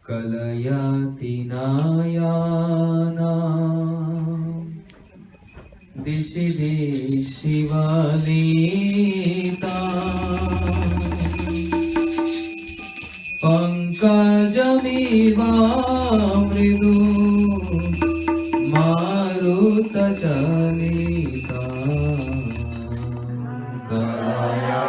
कलयति नायानां दिशि दिशि वलिता पंकजमिवा मृदु मारुतचलिता कलयति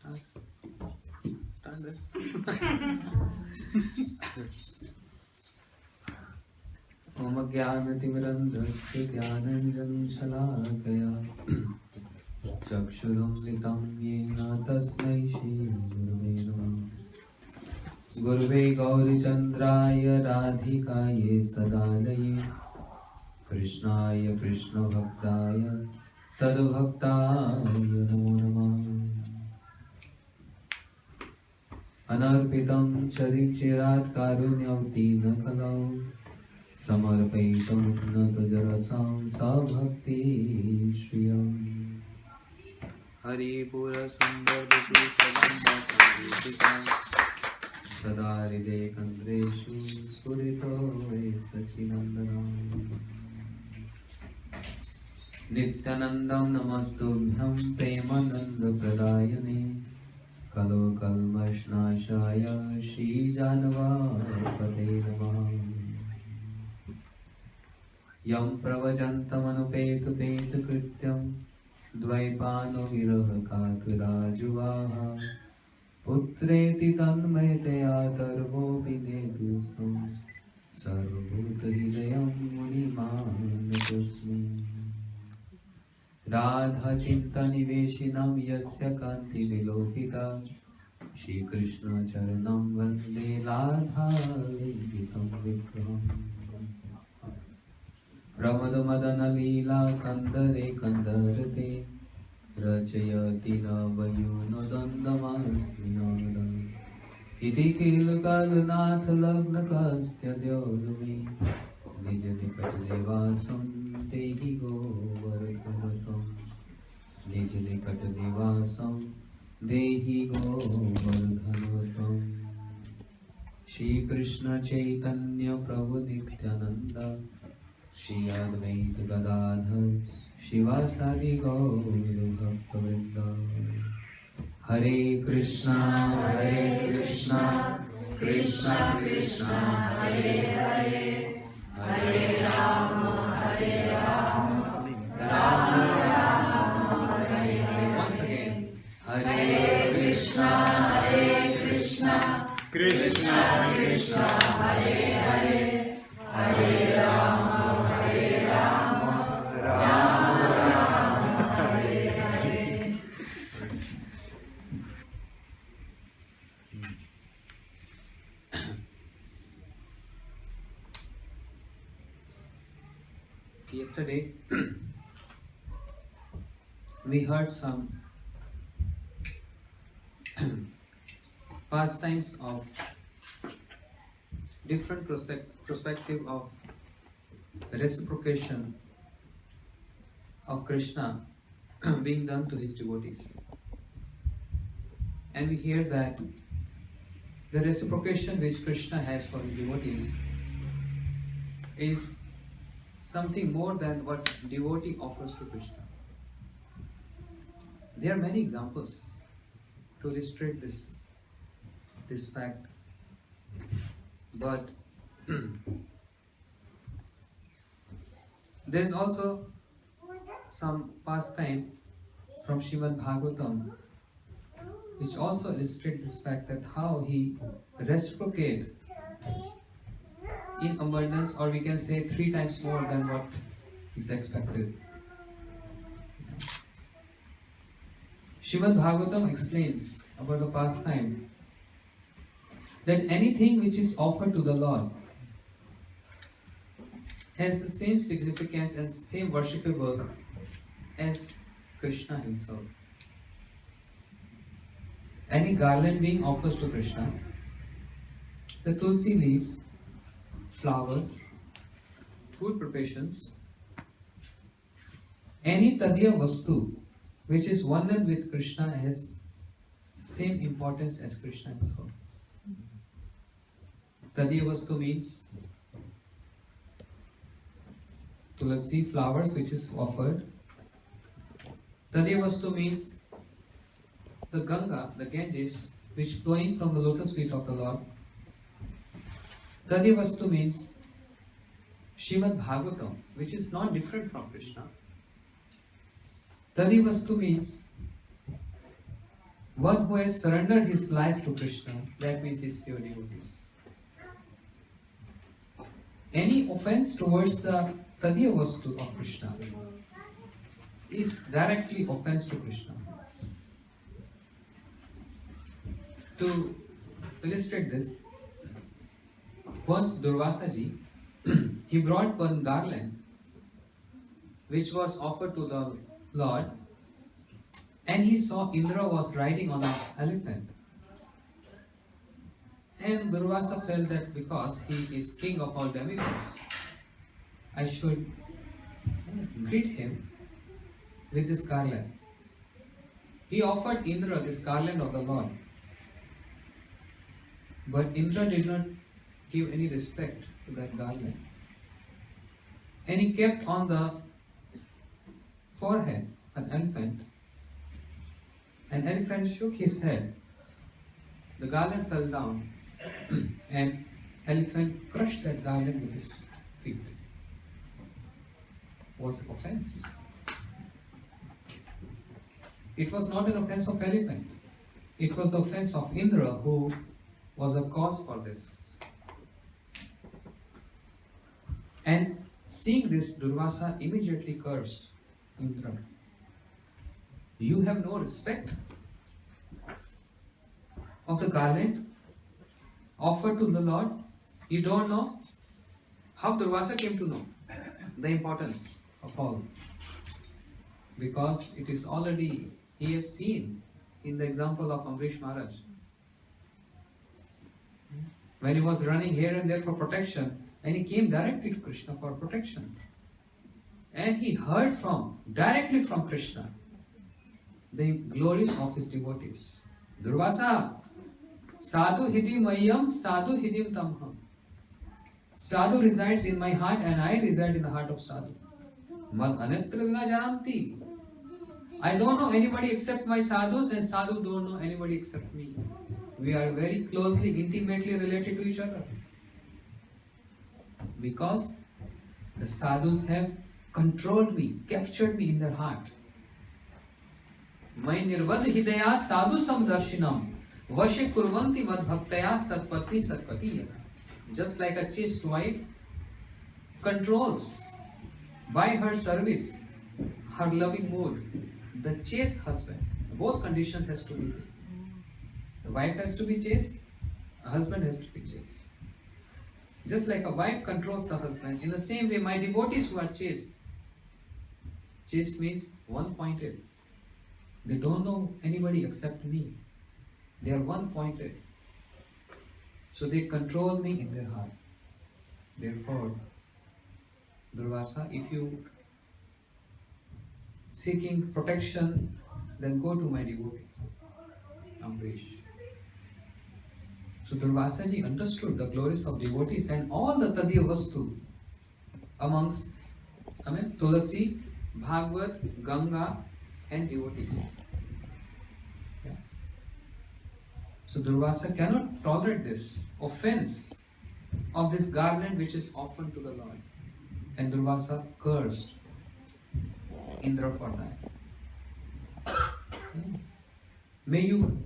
Stand there. Om Jnanatimirandhasya Jnananjanशलाकया Chakshurumlitam Yena Tasmai Shri Gurave Namah. Gurave Gaurichandraya Radhikaye Sadalaye Krishnaya Krishna Bhaktaya Tadbhaktaya Namo Namah. Anarpitam Charichirat Karunyavtina Kalau Samarpaitam Unnatajarasam Sabhakti Shriyam Hari Pura Sundar Vipru Sadamba Sangeetikam Sadaride Kandreshu Spurito Sachinandanam Nityanandam Namastubhyam Premananda Pradayane Kalo Kalmashnashaya Shri Janava Pate Namah Yam Pravajantam Petu Krityam Dvaipano Viraha Katurajuvaha Putreti Tanmayataya Tarvo Vinedustam Sarvabhuta Hidayam Munimanapusmi Radha Chinta Niveshinam Yasya Kanti Vilopita Shri Krishna Charanam Vande Radha Lingitam Vikraham Pramada Madana Leela Kandare Kandarate Rachayati Navayuno Dandamasminada Iti Kilkalanath Lagna Kastya Dyodami Nijanikat Devasam Tehi Govardhanatam Nijanikat Devasam Dehi Govardhanatam Shri Krishna Chaitanya Prabhu Nityananda Shri Advaita Gadadhar Shivasadi Gaur Bhakta Hare Krishna Krishna Krishna Hare Hare Hare Rama Rama Rama Hare Hare. Once again, Hare Krishna Krishna Krishna Hare Hare Hare Rama Yesterday, we heard some pastimes of different perspective of reciprocation of Krishna being done to his devotees. And we hear that the reciprocation which Krishna has for his devotees is something more than what devotee offers to Krishna. There are many examples to illustrate this fact, but there is also some pastime from Srimad Bhagavatam which also illustrates this fact that how he reciprocates in abundance, or we can say 3 times more than what is expected. Srimad Bhagavatam explains about the pastime that anything which is offered to the Lord has the same significance and same worshipable as Krishna himself. Any garland being offered to Krishna, the tulsi leaves, flowers, food preparations, any tadya vastu which is one with Krishna has same importance as Krishna himself. Tadya vastu means tulsi, flowers which is offered. Tadya vastu means the Ganga, the Ganges, which flowing from the lotus feet of the Lord. Tadya vastu means Srimad Bhagavatam, which is not different from Krishna. Tadya vastu means One who has surrendered his life to Krishna, that means he is pure devotees. Any offense towards the Tadya Vastu of Krishna is directly offense to Krishna. To illustrate this, once Durvasa ji, he brought one garland which was offered to the Lord, and he saw Indra was riding on an elephant. And Durvasa felt that because he is king of all demigods, I should greet him with this garland. He offered Indra this garland of the Lord. But Indra did not give any respect to that garland. And he kept on the forehead an elephant. An elephant shook his head. The garland fell down and elephant crushed that garland with his feet. Was offense. It was not an offense of elephant. It was the offense of Indra who was a cause for this. And seeing this, Durvasa immediately cursed Indra. You have no respect of the garland offered to the Lord. You don't know how Durvasa came to know the importance of all. Because it is already, he has seen in the example of Bali Maharaja. When he was running here and there for protection, and he came directly to Krishna for protection. And he heard directly from Krishna, the glories of his devotees. Durvasa, sadhu hidim mayam, sadhu hidim tamham. Sadhu resides in my heart and I reside in the heart of sadhu. Mad anatra vina jananti. I don't know anybody except my sadhus, and sadhu don't know anybody except me. We are very closely, intimately related to each other. Because the sadhus have controlled me, captured me in their heart. Mai nirvad hidaya sadhu samdarshinam vashe kurvanti mad bhaktaya satpatni satpati. Just like a chaste wife controls by her service, her loving mood, the chaste husband. Both conditions has to be there. The wife has to be chaste, a husband has to be chaste. Just like a wife controls the husband, in the same way my devotees who are chaste. Chaste means one-pointed. They don't know anybody except me. They are one-pointed. So they control me in their heart. Therefore, Durvasa, if you seeking protection, then go to my devotee, Amrish. So Durvasa ji understood the glories of devotees and all the Tadya Vastu amongst Tulasi, Bhagavad, Ganga and devotees. Yeah. So Durvasa cannot tolerate this offense of this garland which is offered to the Lord. And Durvasa cursed Indra for that. Yeah. May you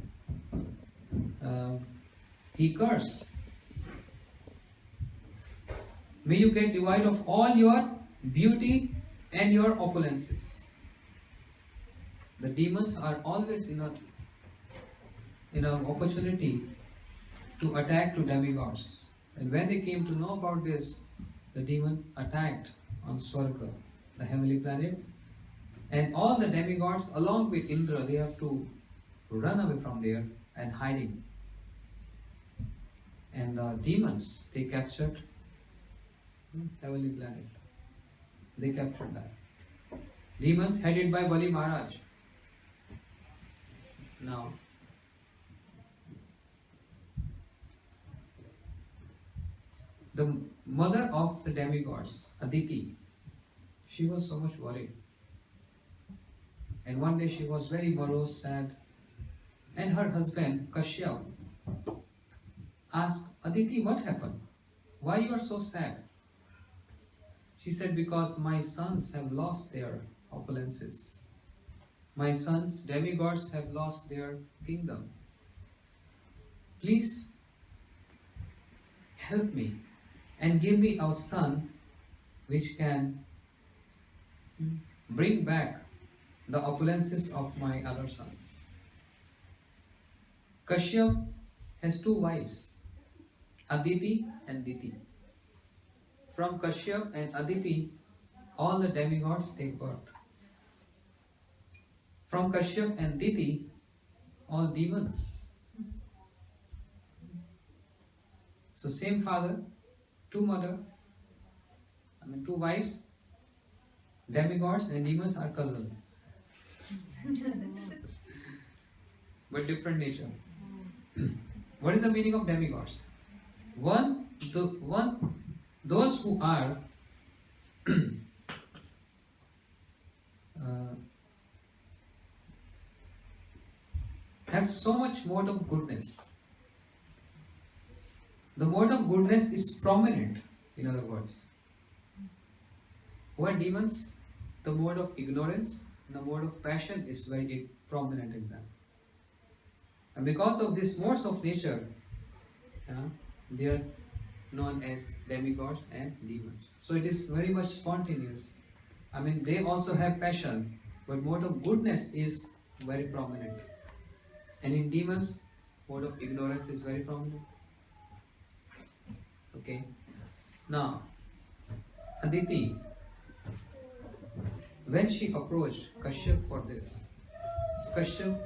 he cursed. May you get devoid of all your beauty and your opulences. The demons are always in an opportunity to attack to demigods. And when they came to know about this, the demon attacked on Swarga, the heavenly planet. And all the demigods along with Indra, they have to run away from there and hiding. And the demons, they captured heavenly planet. They captured that. Demons headed by Bali Maharaja. Now, the mother of the demigods, Aditi, she was so much worried. And one day she was very morose, sad. And her husband, Kashyap, asked, Aditi, what happened? Why you are so sad? She said, because my sons have lost their opulences. my sons, demigods, have lost their kingdom. Please help me and give me a son which can bring back the opulences of my other sons. Kashyap has two wives, Aditi and Diti. From Kashyap and Aditi, all the demigods take birth. From Kashyap and Diti, all demons. So same father, two wives, demigods and demons are cousins. But different nature. What is the meaning of demigods? Those who are have so much mode of goodness. The mode of goodness is prominent, in other words. Who are demons? The mode of ignorance, the mode of passion is very prominent in them. And because of these modes of nature, they are known as demigods and demons. So it is very much spontaneous. I mean, they also have passion, but mode of goodness is very prominent. And in demons, mode of ignorance is very prominent. Okay. Now, Aditi, when she approached Kashyap for this, Kashyap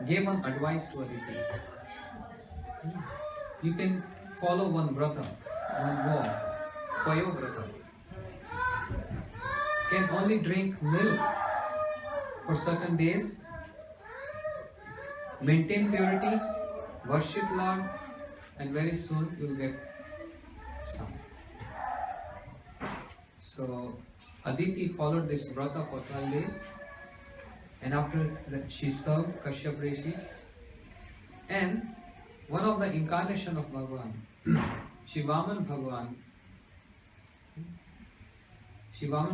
gave one advice to Aditi. You can follow one vrata, one vow, payo vrata. Can only drink milk for certain days, maintain purity, worship Lord, and very soon you will get son. So Aditi followed this vrata for 12 days, and after that she served Kashyap Rishi, and one of the incarnation of Bhagavan, Vamana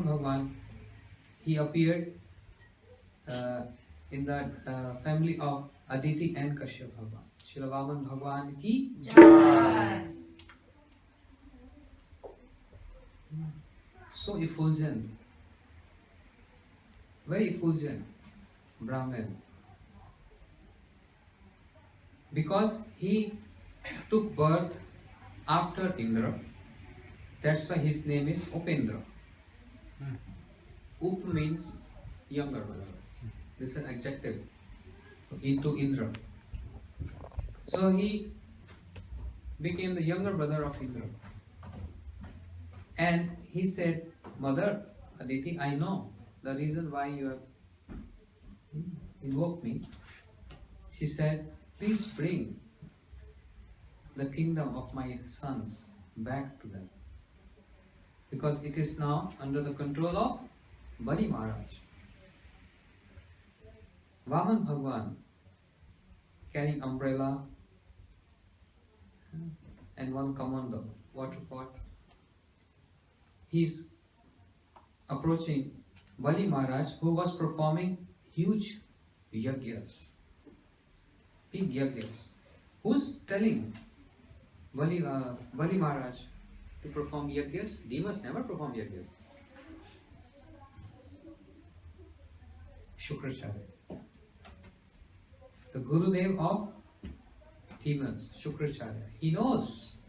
Bhagavan, he appeared in the family of Aditi and Kashyap Bhagavan. Srila Vamana Bhagavan ki Jai. So effulgent, very effulgent Brahman, because he took birth after Indra. That's why his name is Upendra. Up means younger brother. This is an adjective into Indra. So he became the younger brother of Indra. And he said, Mother Aditi, I know the reason why you have invoked me. She said, please bring the kingdom of my sons back to them, because it is now under the control of Bali Maharaja. Vamana Bhagavan, carrying umbrella and one commando, water pot, he is approaching Bali Maharaj, who was performing huge yagyas, big yagyas. Who's telling Bali Maharaj to perform yagyas? Demons never perform yagyas. Shukracharya, the Gurudev of demons, Shukracharya. He knows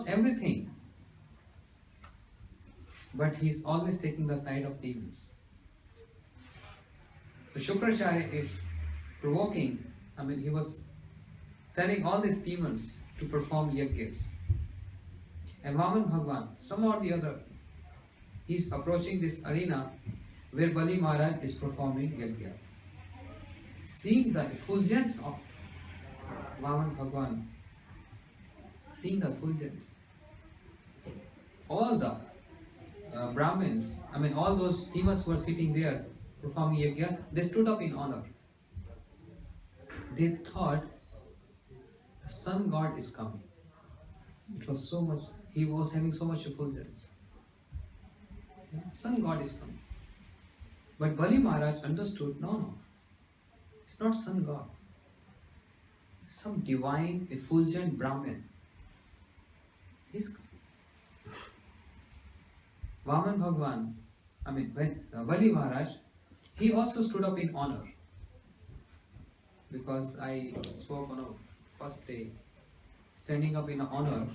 everything, but he is always taking the side of demons. So Shukracharya is provoking, he was telling all these demons to perform yagyas. And Vamana Bhagavan, somehow or the other, he is approaching this arena where Bali Maharaj is performing yagya. Seeing the effulgence of Vamana Bhagavan, seeing the effulgence, all the Brahmins, all those demons who were sitting there performing yagya, they stood up in honor. They thought the sun god is coming. It was so much, he was having so much effulgence. Sun god is coming. But Bali Maharaj understood, no, it's not sun god. Some divine, effulgent Brahmin. He's Vaman Bhagwan, when Bali Maharaj, he also stood up in honor. Because I spoke on a first day, standing up in honor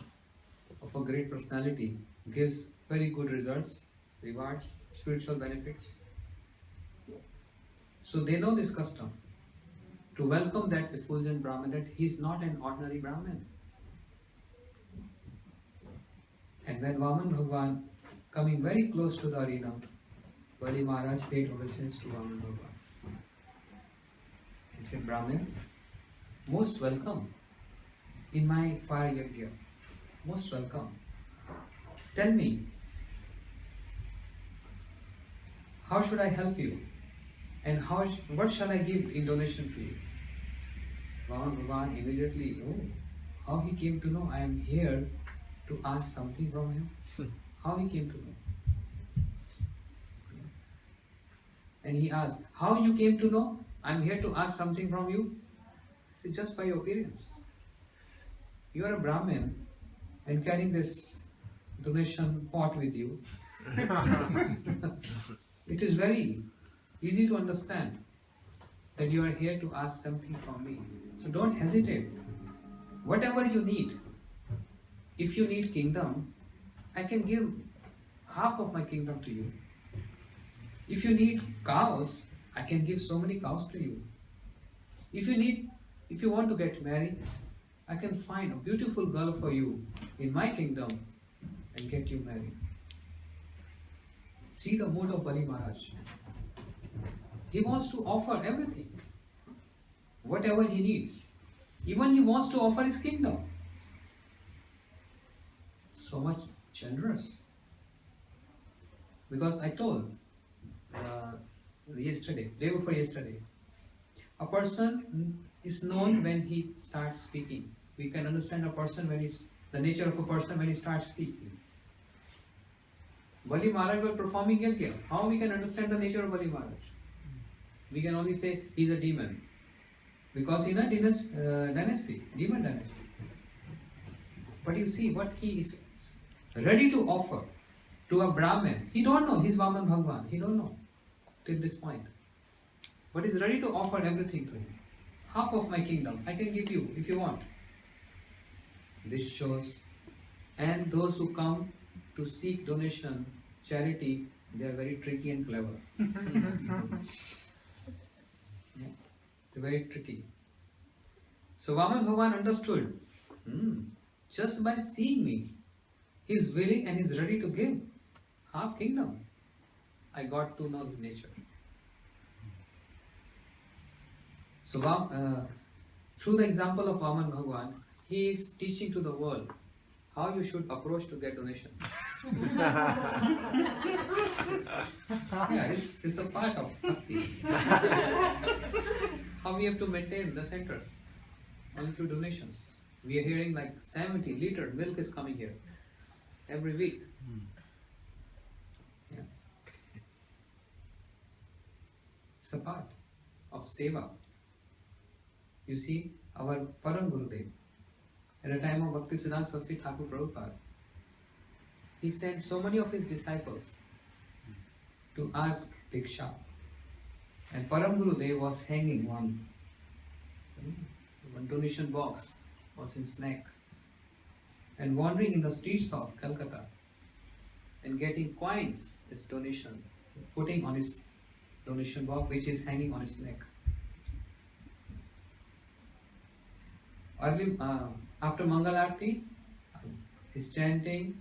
of a great personality gives very good results, rewards, spiritual benefits. So they know this custom, to welcome that effulgent Brahmin, that he is not an ordinary Brahmin. And when Vaman Bhagwan coming very close to the arena, Bali Maharaj paid obeisance to Vaman Bhagwan. He said, Brahmin, most welcome in my fire yajna. Most welcome. Tell me, how should I help you? And what shall I give in donation to you? Vaman Bhagwan immediately, how he came to know I am here to ask something from him? How he came to know? And he asked, how you came to know I am here to ask something from you? He said, just by your appearance. You are a Brahmin and carrying this donation pot with you. It is very easy to understand that you are here to ask something from me. So don't hesitate. Whatever you need. If you need kingdom, I can give half of my kingdom to you. If you need cows, I can give so many cows to you. If you want to get married, I can find a beautiful girl for you in my kingdom and get you married. See the mood of Bali Maharaj. He wants to offer everything, whatever he needs. Even he wants to offer his kingdom. So much generous. Because I told day before yesterday, a person is known when he starts speaking. We can understand a person the nature of a person when he starts speaking. Bali Maharaj was performing yajna. How we can understand the nature of Bali Maharaj? We can only say he is a demon. Because in a dynasty, demon dynasty. But you see what he is ready to offer to a Brahmin. He don't know, he is Vaman Bhagwan. He don't know till this point. But he is ready to offer everything to him. Half of my kingdom I can give you if you want. This shows, and those who come to seek donation, charity, they are very tricky and clever. They're very tricky. So Vaman Bhagwan understood, just by seeing me, he is willing and he is ready to give half kingdom. I got to know his nature. So through the example of Vaman Bhagwan, he is teaching to the world how you should approach to get donation. It's a part of bhakti. How we have to maintain the centers only through donations. We are hearing like 70 liter milk is coming here every week. Yeah. It's a part of seva. You see, our Param Gurudev, at the time of Bhakti Siddhanta Saraswati Thakur Prabhupada, he sent so many of his disciples to ask Diksha. And Param Gurudev was hanging one donation box was in his neck and wandering in the streets of Calcutta and getting coins as donation, putting on his donation box which is hanging on his neck. Early, after Mangal Aarti, his chanting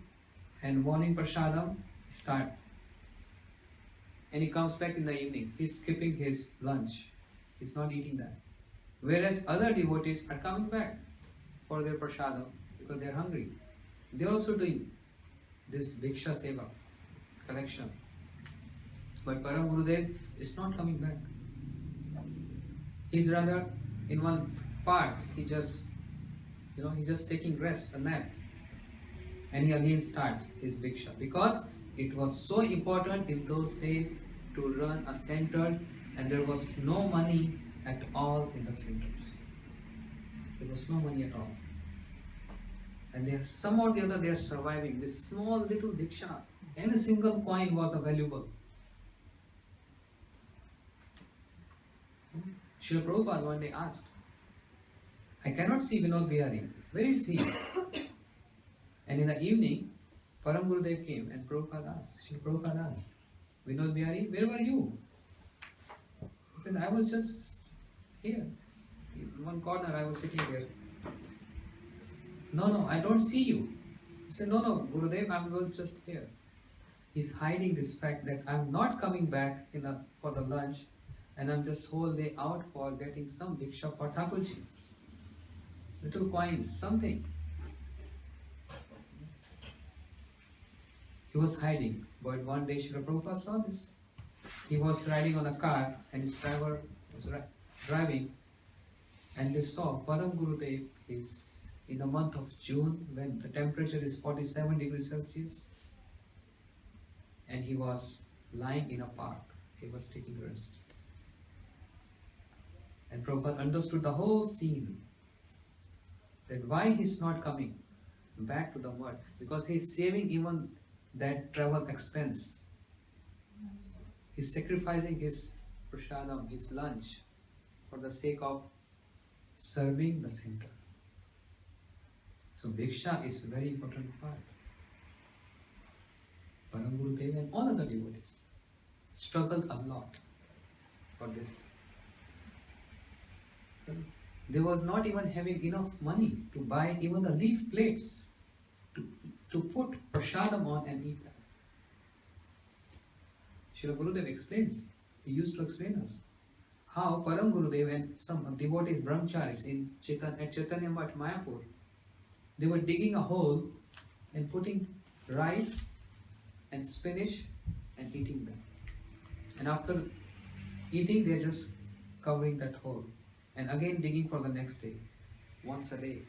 and morning prasadam start. And he comes back in the evening. He's skipping his lunch. He's not eating that. Whereas other devotees are coming back for their prasadam because they're hungry. They're also doing this Bhiksha Seva, collection. But Param Gurudev is not coming back. He's rather in one park. He's just taking rest, a nap. And he again starts his Bhiksha. Because it was so important in those days to run a center, and there was no money at all in the center. There was no money at all. And they are, somehow or the other, they are surviving with small little diksha. Any single coin was valuable. Srila Prabhupada one day asked, I cannot see Vinod Bihari. Where is he? And in the evening, Param Gurudev came and Prabhupada asked, Srila Prabhupada asked, Vinod Bihari, where were you? He said, I was just here. In one corner I was sitting there. No, I don't see you. He said, no, Gurudev, I was just here. He's hiding this fact that I'm not coming back for the lunch, and I'm just whole day out for getting some diksha for Thakurji. Little coins, something. He was hiding, but one day Srila Prabhupada saw this. He was riding on a car and his driver was driving, and they saw Param Gurudev is in the month of June when the temperature is 47 degrees Celsius, and he was lying in a park. He was taking rest. And Prabhupada understood the whole scene, that why he's not coming back to the mud, because he's saving even that travel expense. He's sacrificing his prasadam, his lunch, for the sake of serving the center. So Bhiksha is a very important part. Param Gurudev and all other devotees struggled a lot for this. They was not even having enough money to buy even the leaf plates to put prasadam on and eat that. Srila Gurudev explains, he used to explain us how Param Gurudev and some devotees, brahmacharis at Chaitanya Math, Mayapur, they were digging a hole and putting rice and spinach and eating them. And after eating, they are just covering that hole and again digging for the next day, once a day.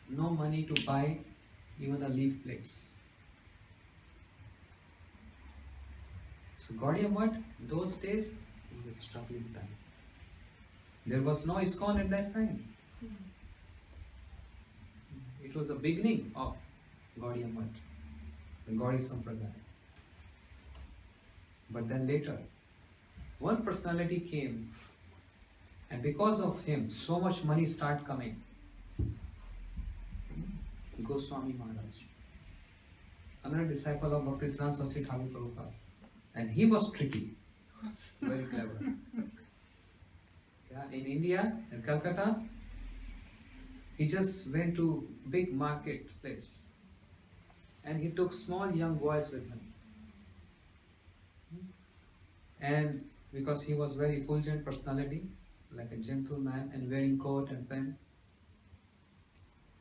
No money to buy even the leaf plates. So Gaudiya Math, those days, it was a struggling time. There was no ISKCON at that time. It was the beginning of Gaudiya Math, the Gaudiya Sampradaya. But then later, one personality came, and because of him, so much money started coming. Goswami Maharaj, another disciple of Bhaktisiddhanta Saraswati Thakur Prabhupada, and he was tricky, very clever. Yeah, in India, in Calcutta, he just went to big marketplace, and he took small young boys with him. And because he was very fulgent personality, like a gentleman, and wearing coat and pen,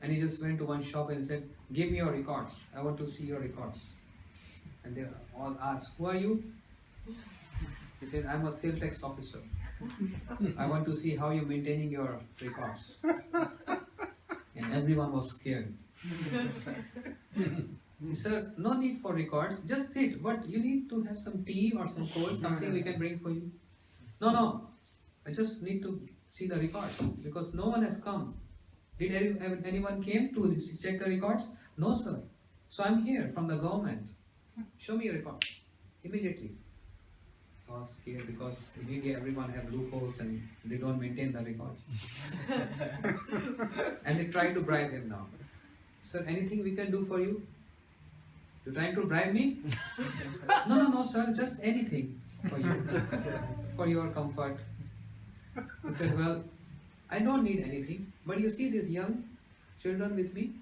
and he just went to one shop and said, give me your records, I want to see your records. And they all asked, who are you? He said, I'm a sales tax officer. I want to see how you're maintaining your records. And everyone was scared. He said, no need for records, just sit, but you need to have some tea or some cold, something we can bring for you. No, I just need to see the records, because no one has come. Did anyone came to check the records? No, sir. So I'm here from the government. Show me your record. Immediately. I was scared because in India everyone have loopholes and they don't maintain the records. And they try to bribe him now. Sir, anything we can do for you? You trying to bribe me? No, sir, just anything for you, for your comfort. He said, well, I don't need anything, but you see these young children with me?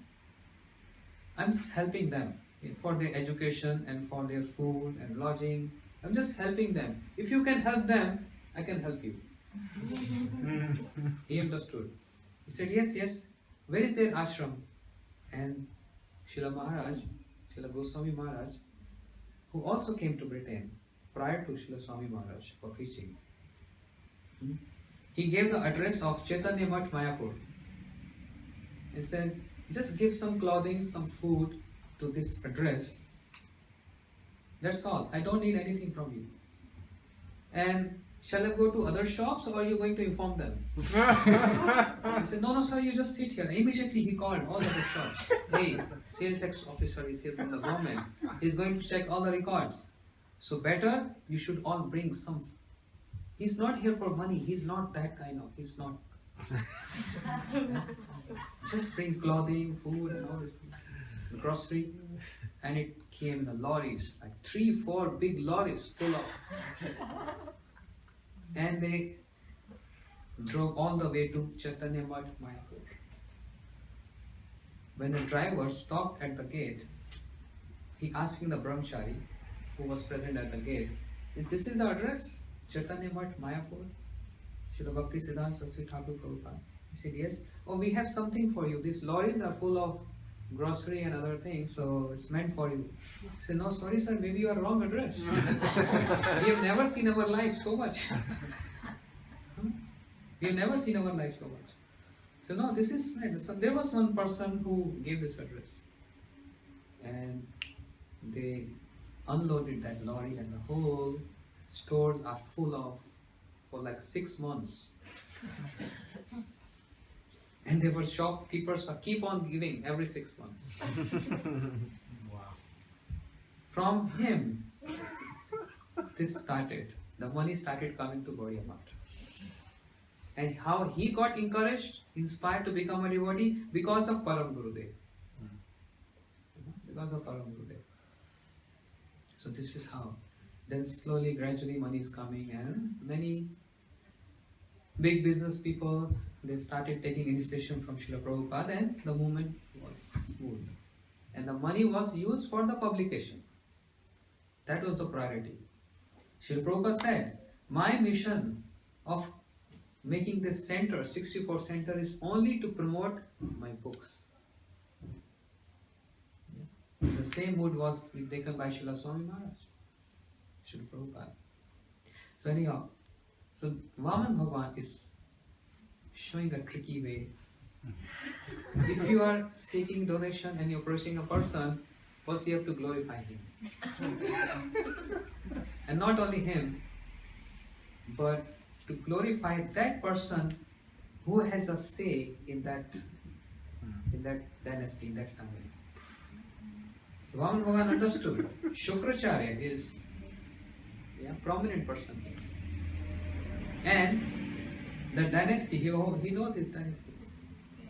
I'm just helping them for their education and for their food and lodging. I'm just helping them. If you can help them, I can help you. He understood. He said, yes, where is their ashram? And Srila Maharaj, Srila Goswami Maharaj, who also came to Britain prior to Srila Swami Maharaj for preaching, he gave the address of Chaitanya Math, Mayapur, and said, just give some clothing, some food to this address, That's all. I don't need anything from you. And shall I go to other shops or are you going to inform them? He said, no, sir, you just sit here. And immediately he called all the other shops. Hey, sales tax officer is here from the government. He's going to check all the records. So better, you should all bring some. He's not here for money. He's not that kind of. He's not. Just bring clothing, food and all these things. Grocery. And it came in the lorries, like 3-4 big lorries full of. And they drove all the way to Chaitanya Math, Mayapur. When the driver stopped at the gate, he asking the brahmachari who was present at the gate, "Is this the address? Chaitanya Math, Mayapur? Srila Bhakti Siddhanta Saraswati Thakur Prabhupada?" He said, "Yes." "Oh, we have something for you. These lorries are full of grocery and other things, so it's meant for you." He said, "No, sorry sir, maybe you are wrong address." We have never seen our life so much. We have never seen our life so much. So no, this is right. So there was one person who gave this address, and they unloaded that lorry, and the whole stores are full of for like 6 months. And they were shopkeepers who keep on giving every 6 months. Wow. From him, this started. The money started coming to Ganagamatas. And how he got encouraged, inspired to become a devotee? Because of Param Gurudev. Because of Param Gurudev. So this is how. Then slowly, gradually money is coming, and many big business people, they started taking initiation from Srila Prabhupada, and the movement was smooth. And the money was used for the publication. That was the priority. Srila Prabhupada said, my mission of making this center, 64 center, is only to promote my books. The same mood was taken by Srila Swami Maharaj, Srila Prabhupada. So anyhow, so Vamana Bhagavan is showing a tricky way. If you are seeking donation and you're approaching a person, first you have to glorify him. And not only him, but to glorify that person who has a say in that dynasty, in that family. So Vamana Bhagavan understood Shukracharya is a prominent person. And the dynasty, he knows his dynasty.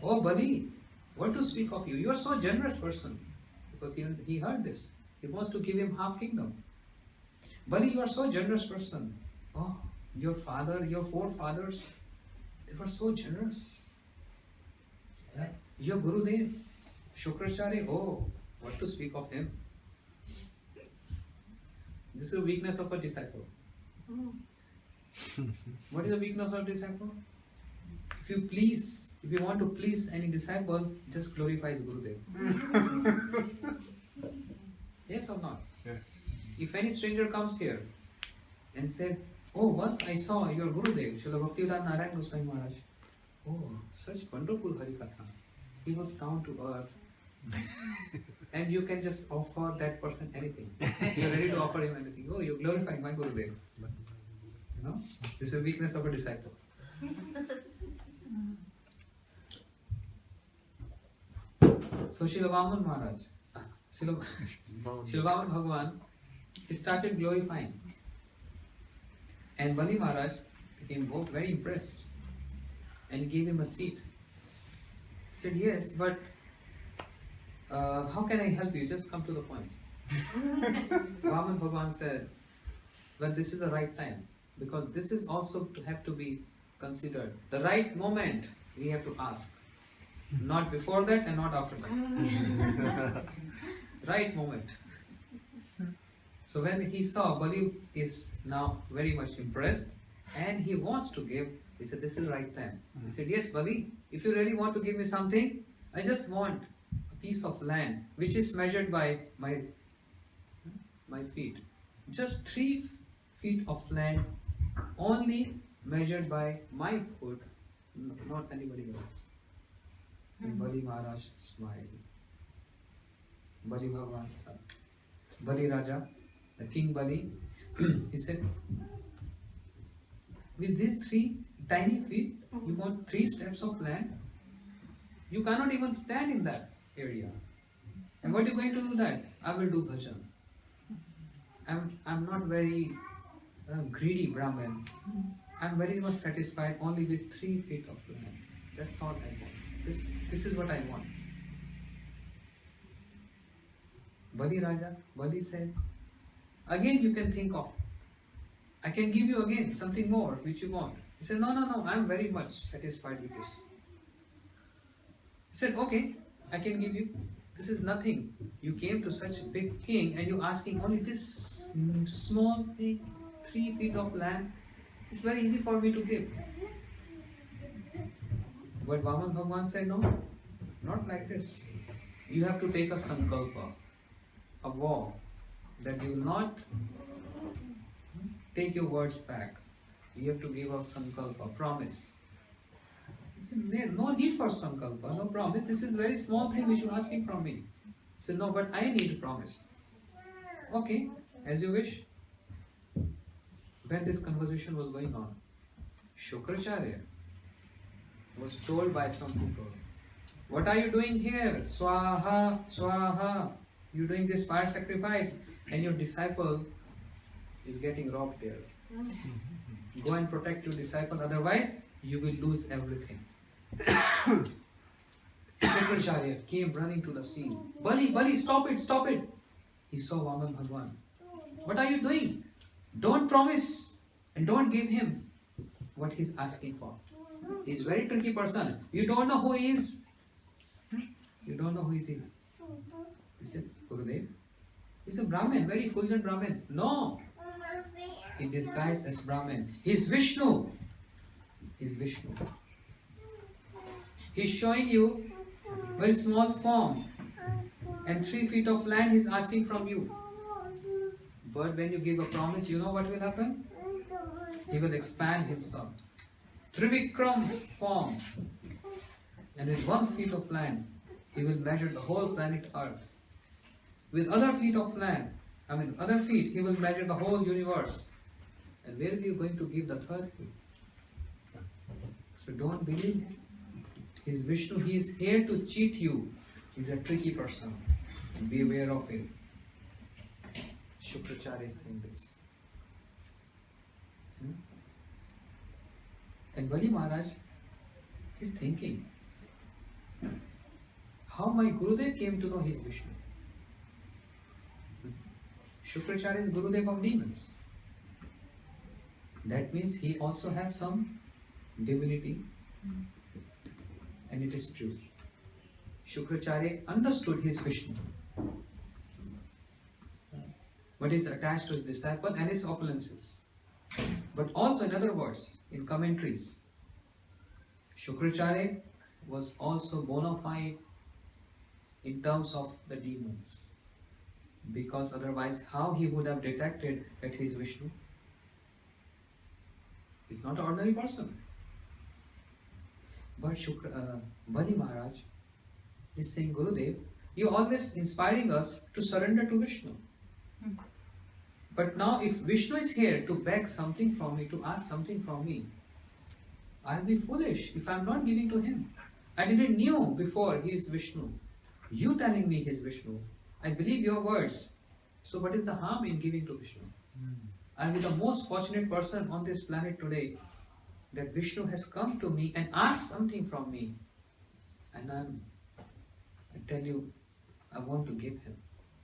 "Oh Bali, what to speak of you? You are so generous person." Because he heard this. He wants to give him half kingdom. "Bali, you are so generous person. Oh, your father, your forefathers, they were so generous. Yeah. Your Gurudev, Shukracharya, oh, what to speak of him?" This is the weakness of a disciple. What is the weakness of a disciple? If you want to please any disciple, just glorify his Gurudev. Yes or not? Yeah. If any stranger comes here and said, "Oh, once I saw your Gurudev, Srila Bhaktivedanta Narayana Goswami Maharaj. Oh, such wonderful Harikatha. He was down to earth." And you can just offer that person anything. You are ready to offer him anything. "Oh, you glorify my Gurudev." You know, this is the weakness of a disciple. So Srila Vamana Maharaj, Srila Vamana Bhagavan, he started glorifying. And Bali Maharaj became very impressed and gave him a seat. He said, "Yes, but how can I help you? Just come to the point." Vamana Bhagavan said, "Well, this is the right time, because this is also to have to be considered. The right moment we have to ask. Not before that and not after that. Right moment." So when he saw Bali is now very much impressed and he wants to give, he said, "This is the right time." He said, "Yes, Bali, if you really want to give me something, I just want a piece of land which is measured by my feet. Just 3 feet of land, only measured by my foot, not anybody else." And Bali Maharaj smiled. Bali Bhagavan, Bali Raja, the king Bali, he said, with these 3 tiny feet, you want 3 steps of land? You cannot even stand in that area. And what are you going to do that? I will do bhajan. I'm not very greedy Brahmin. I'm very much satisfied only with 3 feet of land. That's all I want. This is what I want. Bali said, again you can think of, I can give you again something more which you want. He said, no, I'm very much satisfied with this. He said, okay, I can give you. This is nothing. You came to such a big king and you're asking only this small thing, 3 feet of land. It's very easy for me to give. But Vamana Bhagwan said, no, not like this. You have to take a sankalpa, a vow, that you will not take your words back. You have to give a sankalpa, promise. He said, no need for sankalpa, no promise. This is very small thing which you are asking from me. He said, no, but I need a promise. Okay, as you wish. When this conversation was going on, Shukracharya was told by some people, what are you doing here? Swaha, Swaha. You're doing this fire sacrifice and your disciple is getting robbed there. Go and protect your disciple, otherwise you will lose everything. Shukracharya came running to the scene. Bali, stop it. He saw Vamana Bhagwan. What are you doing? Don't promise and don't give him what he's asking for. He's a very tricky person. You don't know who he is. You don't know who he is. He said, Gurudev, he's a Brahmin, very fulgent Brahmin. No, he disguised as Brahmin. He's Vishnu. He's Vishnu. He's showing you very small form and 3 feet of land he's asking from you. But when you give a promise, you know what will happen? He will expand himself. Trivikram form. And with 1 feet of land, he will measure the whole planet Earth. With other feet of land, other feet, he will measure the whole universe. And where are you going to give the 3rd feet? So don't believe him. He's Vishnu. He is here to cheat you. He's a tricky person. Be aware of it. Shukracharya is saying this. And Bali Maharaj is thinking, how my Gurudev came to know he is Vishnu. Shukracharya is Gurudev of demons. That means he also has some divinity. And it is true. Shukracharya understood his Vishnu. But is attached to his disciple and his opulences. But also, in other words, in commentaries, Shukracharya was also bona fide in terms of the demons. Because otherwise, how he would have detected that he is Vishnu? He's not an ordinary person. But Bali Maharaj is saying, Gurudev, you're always inspiring us to surrender to Vishnu. But now if Vishnu is here to beg something from me, to ask something from me, I'll be foolish if I'm not giving to him. I didn't know before he is Vishnu. You telling me he is Vishnu. I believe your words. So what is the harm in giving to Vishnu? I'll be the most fortunate person on this planet today that Vishnu has come to me and asked something from me. And I tell you, I want to give him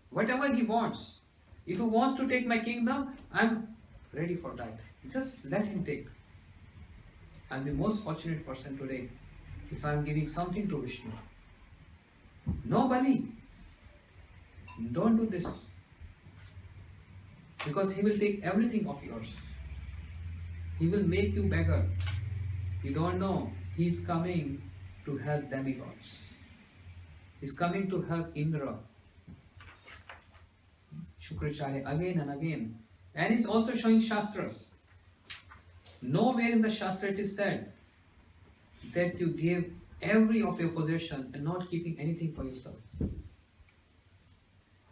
whatever he wants. If he wants to take my kingdom, I'm ready for that. Just let him take. I'm the most fortunate person today if I'm giving something to Vishnu. No, Bali, don't do this. Because he will take everything of yours. He will make you beggar. You don't know, he is coming to help demigods. He is coming to help Indra. Shukracharya again and again. And he's also showing Shastras. Nowhere in the Shastra it is said that you give every of your possession and not keeping anything for yourself.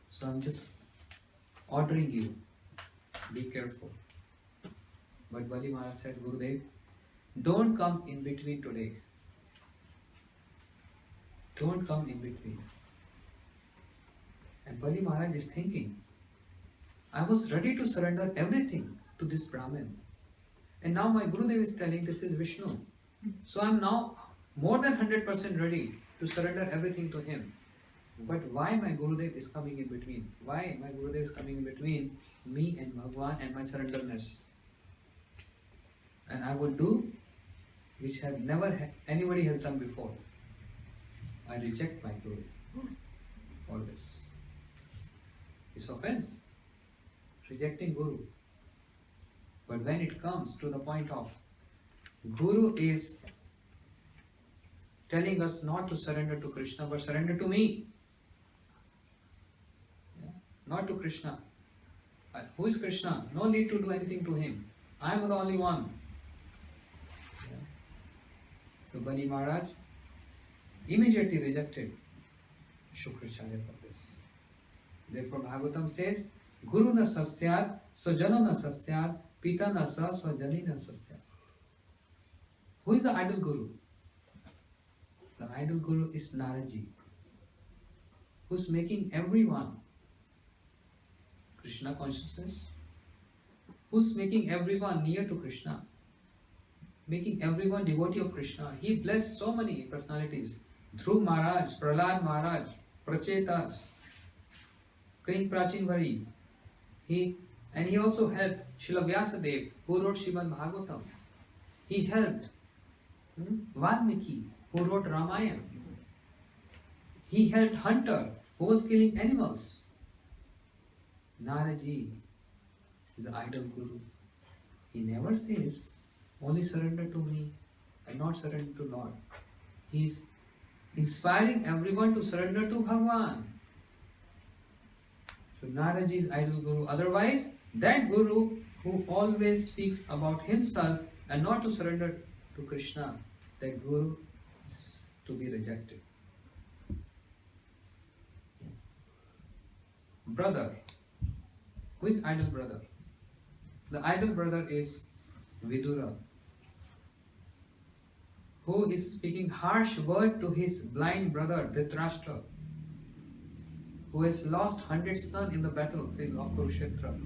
So I'm just ordering you Be careful. But Bali Maharaja said, Gurudev, don't come in between today. Don't come in between. And Bali Maharaj is thinking, I was ready to surrender everything to this Brahmin. And now my Gurudev is telling this is Vishnu. So I am now more than 100% ready to surrender everything to him. But why my Gurudev is coming in between? Why my Gurudev is coming in between me and Bhagwan and my surrenderness? And I would do which had never anybody has done before. I reject my Guru for this. It's offense. Rejecting Guru. But when it comes to the point of Guru is telling us not to surrender to Krishna but surrender to me. Yeah? Not to Krishna. Who is Krishna? No need to do anything to him. I am the only one. Yeah? So Bali Maharaj immediately rejected Shukracharya for this. Therefore Bhagavatam says, Guru na sasyat, sajano na sasyat, pita na sa, swajani na sasyat. Who is the idol Guru? The idol Guru is Naraji, who's making everyone Krishna consciousness, who's making everyone near to Krishna, making everyone devotee of Krishna. He blessed so many personalities. Dhruv Maharaj, Prahlad Maharaj, Prachetas, King Prachinvari. He also helped Srila Vyasadeva, who wrote Srimad Bhagavatam. He helped Valmiki, who wrote Ramayana. He helped Hunter, who was killing animals. Naraji is the idol Guru. He never says, only surrender to me and not surrender to Lord. He is inspiring everyone to surrender to Bhagwan. So Naraji is idol Guru. Otherwise, that Guru who always speaks about himself and not to surrender to Krishna, that Guru is to be rejected. Brother. Who is idol brother? The idol brother is Vidura, who is speaking harsh word to his blind brother Dhritarashtra, who has lost 100 sons in the battlefield of Kurukshetra.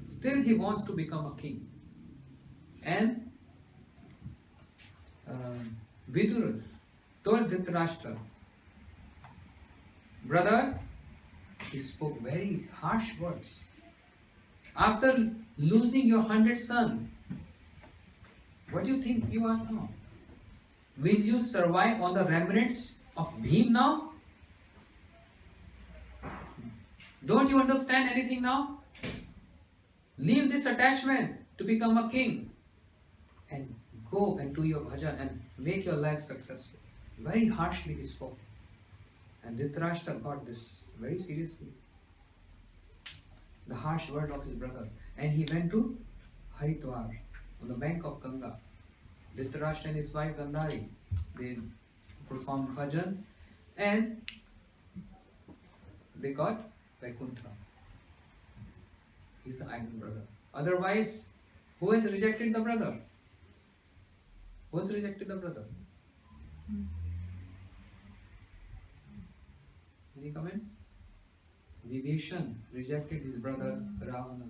Still he wants to become a king. And Vidura told Dhritarashtra, brother, he spoke very harsh words. After losing your 100 sons, what do you think you are now? Will you survive on the remnants of Bhim now? Don't you understand anything now? Leave this attachment to become a king and go and do your bhajan and make your life successful. Very harshly he spoke. And Dhritarashtra got this very seriously. The harsh word of his brother. And he went to Haridwar on the bank of Ganga. Dhritarashtra and his wife Gandhari, they performed bhajan and they got Vaikuntha. He's the idol brother. Otherwise, who has rejected the brother? Who has rejected the brother? Any comments? Vibhishan rejected his brother Ravana.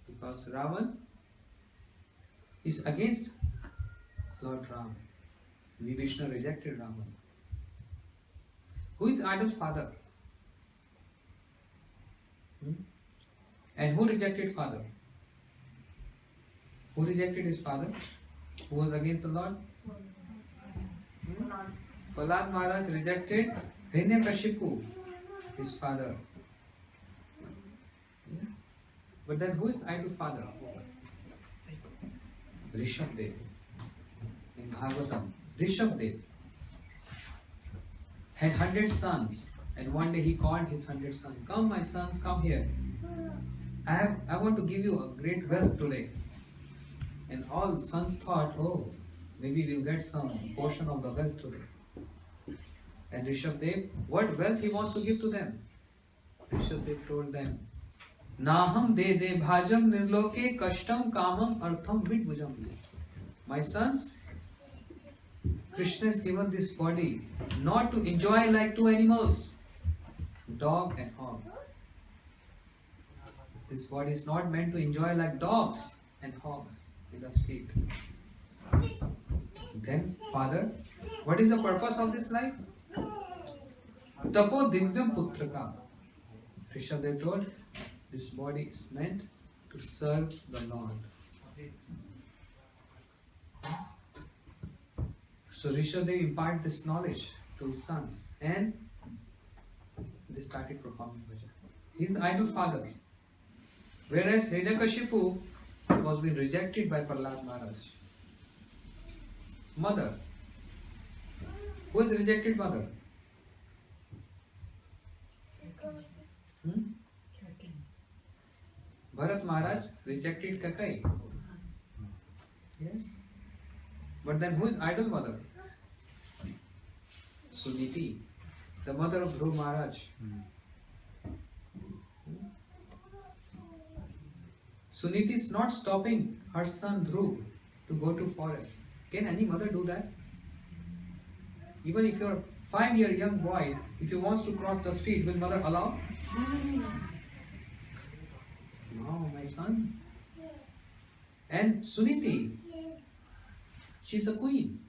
Because Ravan is against Lord Ram. Vibhishana rejected Ravan. Who is idol father? And who rejected father? Who rejected his father? Who was against the Lord? Prahlad Maharaj rejected Renunciation, his father. Yes. But then who is idol father? Rishabdev. In Bhagavatam, Rishabdev had 100 sons, and one day he called his 100 sons, come my sons, come here. I want to give you a great wealth today. And all sons thought, oh, maybe we'll get some portion of the wealth today. And Rishabdev, what wealth he wants to give to them? Rishabdev told them, Naham de de bhajam nirloke kashtam kamam artham vidbhujam. My sons, Krishna has given this body not to enjoy like two animals, dog and hog. This body is not meant to enjoy like dogs and hogs in the street. Then, Father, what is the purpose of this life? Tapo divyam putraka. Rishabdev told, this body is meant to serve the Lord. So Rishabdev imparted this knowledge to his sons and they started performing bhajan. He is the idol father. Whereas Hiranyakashipu was being rejected by Prahlad Maharaj. Mother. Who is rejected mother? Bharat Maharaj rejected Kakai. Yes. But then who is idol mother? Suniti, the mother of Dhruv Maharaj. Suniti is not stopping her son Dhruv to go to forest. Can any mother do that? Even if you're a 5-year young boy, if he wants to cross the street, will mother allow? No, my son. And Suniti, she's a queen.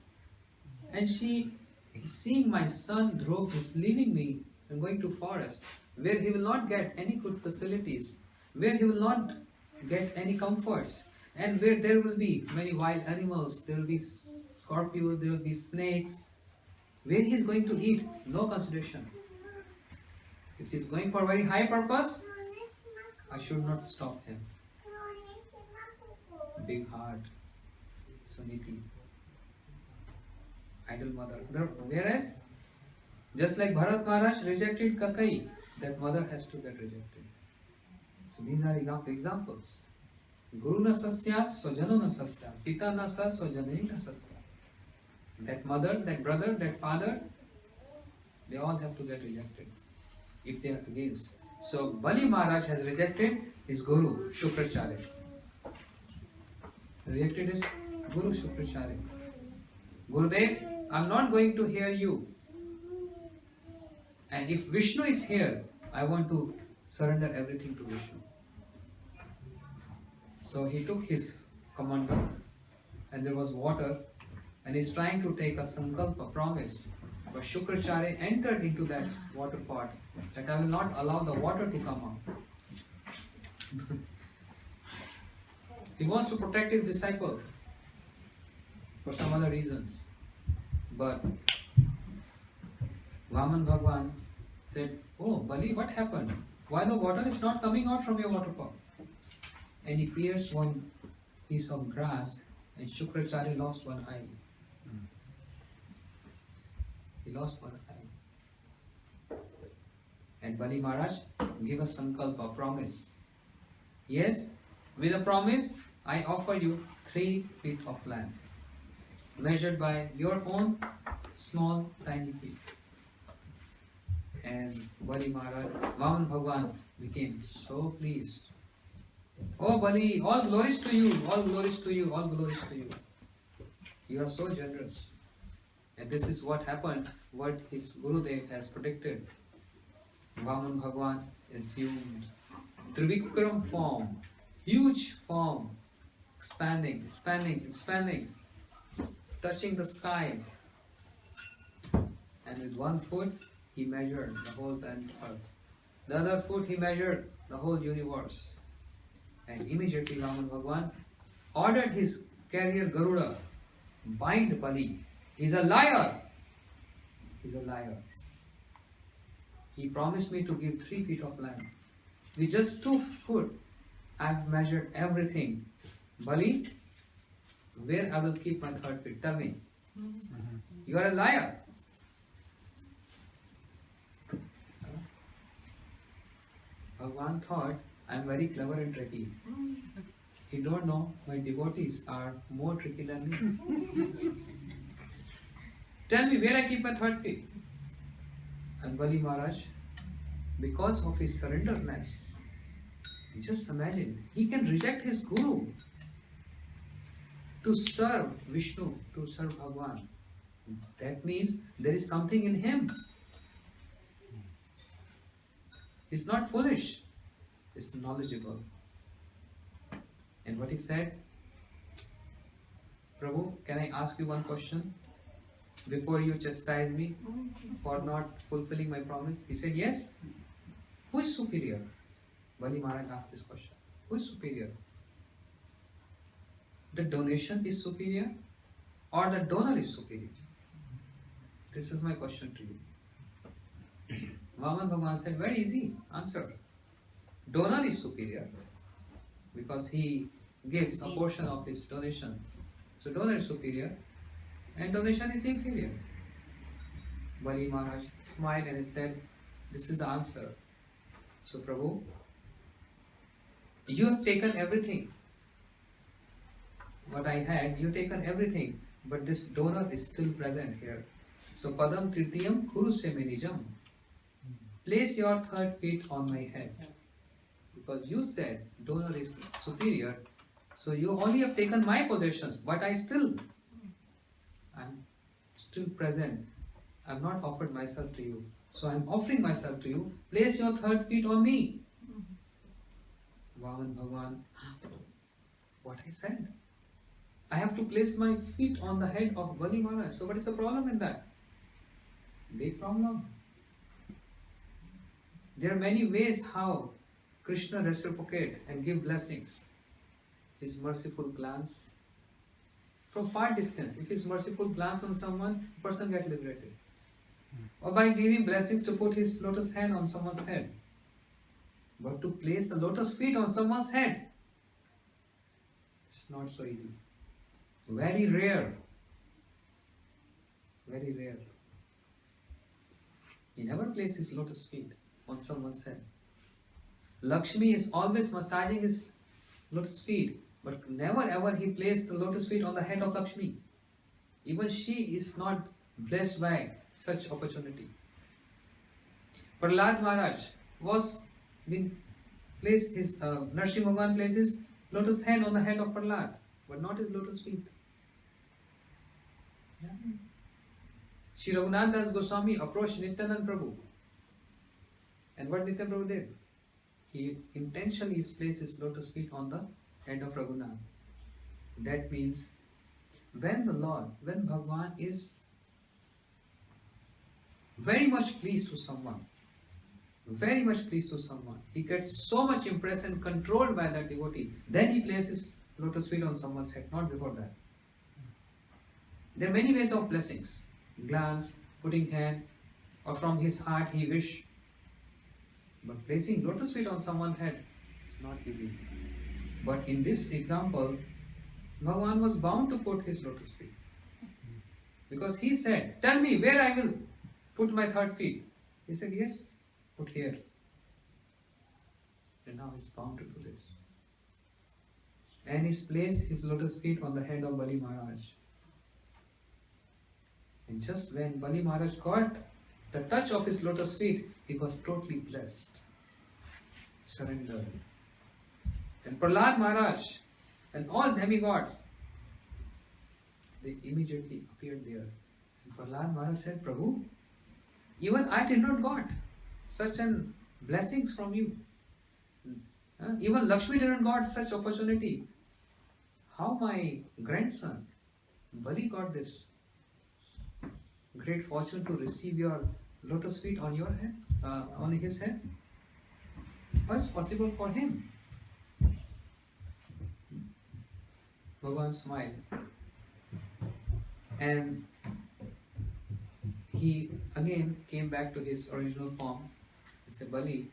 And she is seeing my son Dhruv is leaving me and going to forest, where he will not get any good facilities, where he will not get any comforts, and where there will be many wild animals, there will be scorpions, there will be snakes. Where he is going to eat, no consideration. If he is going for a very high purpose, I should not stop him. Big heart, Suniti, idol mother. Whereas, just like Bharat Maharaj rejected Kakai, that mother has to get rejected. So these are examples. Guru na sasyat, swajano na sasyat. Pita na sat, swajanani na sasyat. That mother, that brother, that father, they all have to get rejected if they are against. So Bali Maharaj has rejected his Guru, Shukracharya. Rejected his Guru, Shukracharya. Gurudev, I am not going to hear you. And if Vishnu is here, I want to surrender everything to Vishnu. So he took his commander and there was water and he's trying to take a sankalpa, a promise. But Shukracharya entered into that water pot that I will not allow the water to come out. He wants to protect his disciple for some other reasons. But Vamana Bhagwan said, oh Bali, what happened? Why the water is not coming out from your water pot? And he pierced one piece of grass and Shukracharya lost one eye. He lost one eye. And Bali Maharaj gave a sankalpa, promise. Yes, with a promise, I offer you 3 feet of land, measured by your own small, tiny feet. And Bali Maharaj, Vamana Bhagwan became so pleased. Oh Bali, all glories to you, all glories to you, all glories to you. You are so generous. And this is what happened, what his Gurudev has predicted. Vamana Bhagwan assumed Trivikram form, huge form, expanding, expanding, expanding, touching the skies. And with 1 foot, he measured the whole planet Earth. The other foot, he measured the whole universe. And immediately Vamana Bhagwan ordered his carrier Garuda, bind Bali. He's a liar. He's a liar. He promised me to give 3 feet of land. With just 2 foot, I've measured everything. Bali, where I will keep my 3rd feet? Tell me. You are a liar. Bhagwan thought, I am very clever and tricky. He don't know my devotees are more tricky than me. Tell me where I keep my 3rd feet. And Bali Maharaj, because of his surrenderness, Just imagine, he can reject his guru to serve Vishnu, to serve Bhagwan. That means there is something in him. He's not foolish, he's knowledgeable. And what he said, Prabhu, can I ask you one question before you chastise me for not fulfilling my promise? He said, yes. Who is superior? Bali Maharaj asked this question. Who is superior? The donation is superior or the donor is superior? This is my question to you. Vamana Bhagavan said, very easy answer. Donor is superior because he gives a portion of his donation. So donor is superior and donation is inferior. Bali Maharaj smiled and he said, this is the answer. So Prabhu, you have taken everything. What I had, you have taken everything. But this donor is still present here. So Padam Tritiyam Kuru Se Menijam. Place your third feet on my head. Because you said donor is superior. So you only have taken my possessions. But I'm still present. I'm not offered myself to you. So I'm offering myself to you. Place your third feet on me. Vamana Bhagavan, what I said? I have to place my feet on the head of Bali Maharaj. So what is the problem in that? Big problem. There are many ways how Krishna reciprocate and give blessings. His merciful glance. From far distance, if his merciful glance on someone, the person gets liberated. Or by giving blessings to put his lotus hand on someone's head. But to place the lotus feet on someone's head, it's not so easy. Very rare. Very rare. He never places lotus feet on someone's head. Lakshmi is always massaging his lotus feet, but never ever he placed the lotus feet on the head of Lakshmi. Even she is not blessed by such opportunity. Prahlad Maharaj was being placed, his Narsimha Bhagavan places lotus hand on the head of Prahlad, but not his lotus feet. Yeah. Shri Raghunath Das Goswami approached Nityanand Prabhu. And what Nityanand Prabhu did? He intentionally placed his lotus feet on the head of Raghunath. That means when the Lord, when Bhagavan is very much pleased to someone, very much pleased to someone, he gets so much impressed and controlled by that devotee, then he places lotus feet on someone's head, not before that. There are many ways of blessings. Glance, putting hand, or from his heart he wish. But placing lotus feet on someone's head is not easy. But in this example, Bhagavan was bound to put his lotus feet. Because he said, tell me where I will put my third feet. He said, yes, put here. And now he's bound to do this. And he's placed his lotus feet on the head of Bali Maharaj. And just when Bali Maharaj got the touch of his lotus feet, he was totally blessed, surrendered. And Prahlad Maharaj and all demigods, they immediately appeared there. And Prahlad Maharaj said, Prabhu, even I did not got such an blessings from you. Even Lakshmi did not got such opportunity. How my grandson Bali got this great fortune to receive your lotus feet on your head, on his head? How is possible for him? Bhagavan smiled, and he again came back to his original form and said, Bali,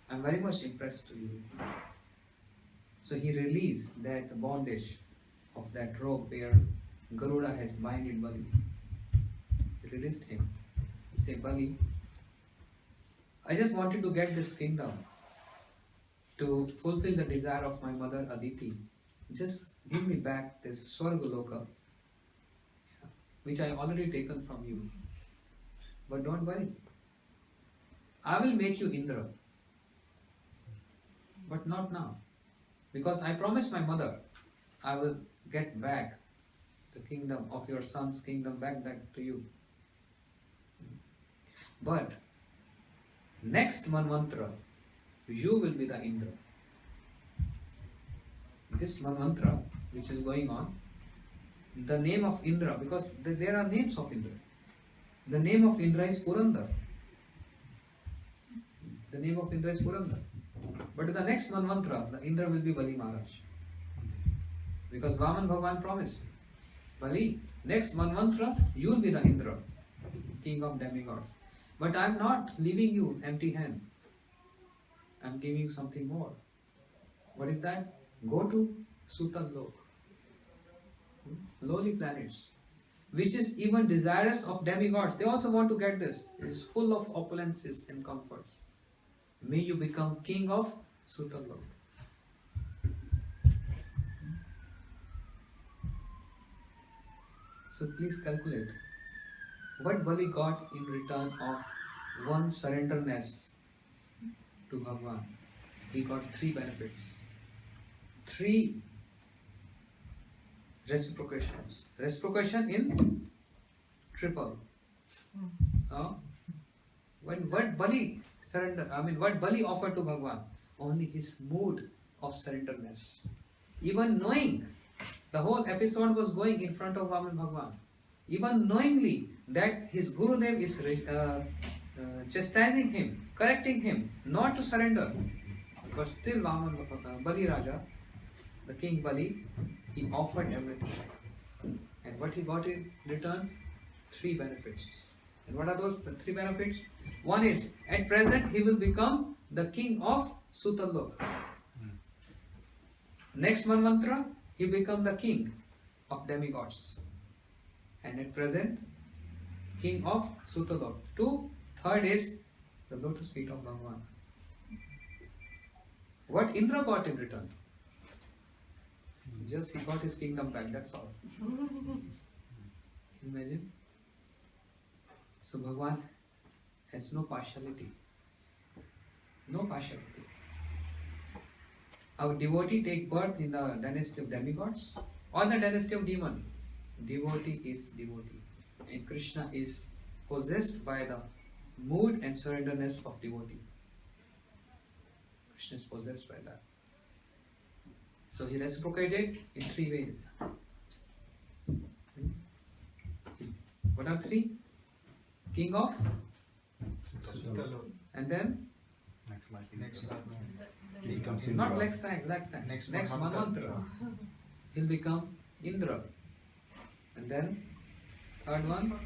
I am very much impressed to you. So he released that bondage of that rope where Garuda has binded Bali. He released him. He said, Bali, I just wanted to get this kingdom to fulfill the desire of my mother Aditi. Just give me back this Swargaloka, which I already taken from you. But don't worry, I will make you Indra. But not now. Because I promised my mother, I will get back the kingdom of your son's kingdom back to you. But next Manvantara, you will be the Indra. This Manvantara, which is going on, the name of Indra, because there are names of Indra. The name of Indra is Purandar. The name of Indra is Purandar. But the next Manvantara, the Indra will be Bali Maharaj. Because Vamana Bhagavan promised, Bali, next Manvantara, you will be the Indra, king of demigods. But I am not leaving you empty hand. I am giving you something more. What is that? Go to Sutal Lok, lowly planets, which is even desirous of demigods. They also want to get this. It is full of opulences and comforts. May you become king of Sutal Lok. So please calculate what Bali got in return of one surrenderness to Bhagavan. He got 3 benefits. 3 reciprocations. Reciprocation in triple. What Bali what Bali offered to Bhagavan? Only his mood of surrenderness. Even knowing the whole episode was going in front of Vamana Bhagavan, even knowingly that his Gurudev is chastising him, correcting him not to surrender, but still Bali Raja, the king Bali, he offered everything. And what he got in return? 3 benefits. And what are those 3 benefits? One is, at present he will become the king of Sutal Lok. Next Manvantara, he become the king of demigods. And at present, king of Sutal Lok. 2, third is the lotus feet of Bhagavan. What Indra got in return? Just he got his kingdom back, that's all. Imagine. So Bhagavan has no partiality. No partiality. Our devotee take birth in the dynasty of demigods or the dynasty of demon. Devotee is devotee. And Krishna is possessed by the mood and surrenderness of devotee. Krishna is possessed by that. So he reciprocated in 3 ways. What are 3? King of? And then? Next life. He becomes Not Indra. lifetime. Next Next Manvantara. He'll become Indra. And then, third one,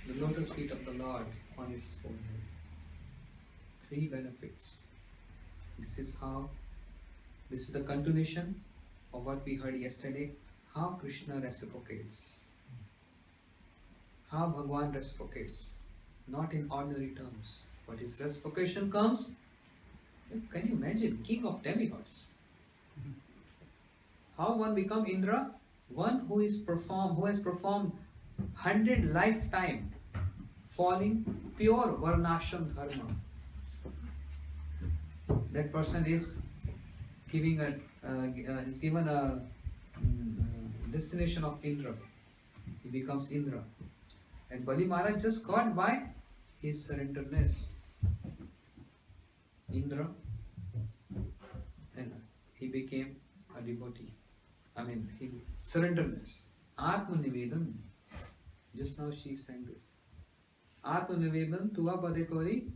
the lotus feet of the Lord on his forehead. 3 benefits. This is the continuation of what we heard yesterday, how Krishna reciprocates. How Bhagavan reciprocates. Not in ordinary terms, but his reciprocation comes. Can you imagine? King of demigods. How one become Indra? One who has performed 100 lifetime following pure Varnashram Dharma. That person is given a destination of Indra. He becomes Indra. And Bali Maharaja just got by his surrenderness. Indra, and he became a devotee. Surrenderness. Atma Nivedan. Just now she sang this. Atma Nivedan tuva pade kori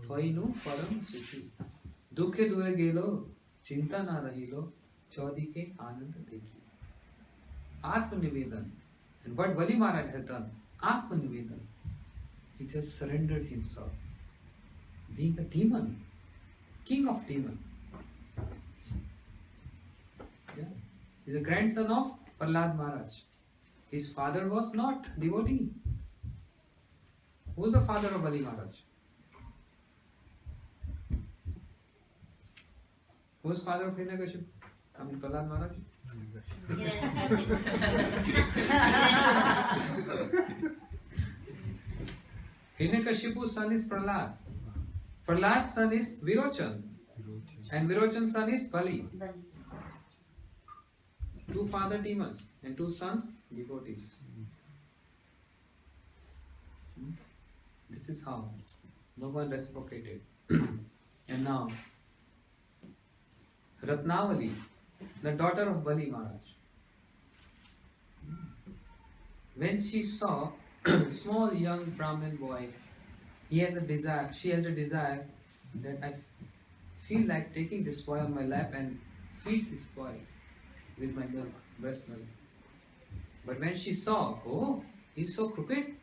vainu param suchi. Dukhe dure gelo chinta na rahilo chaudi ke anand dekhi. Atma Nivedan. And what Bali Maharaj had done, Atma Nivedan. He just surrendered himself. Being a demon, king of demon. Yeah. He is the grandson of Prahlad Maharaj. His father was not devotee. Who was the father of Bali Maharaj? Who was father of Renunciation? Prahlad Maharaj? Hiranyakashipu's son is Prahlad. Prahlad's son is Virochan. And Virochan's son is Bali. Bali. Two father demons and two sons devotees. This is how Bhagavan reciprocated. And now Ratnavali, the daughter of Bali Maharaj, when she saw small young Brahmin boy, she has a desire that I feel like taking this boy on my lap and feed this boy with my milk, breast milk. But when she saw, oh, he's so crooked,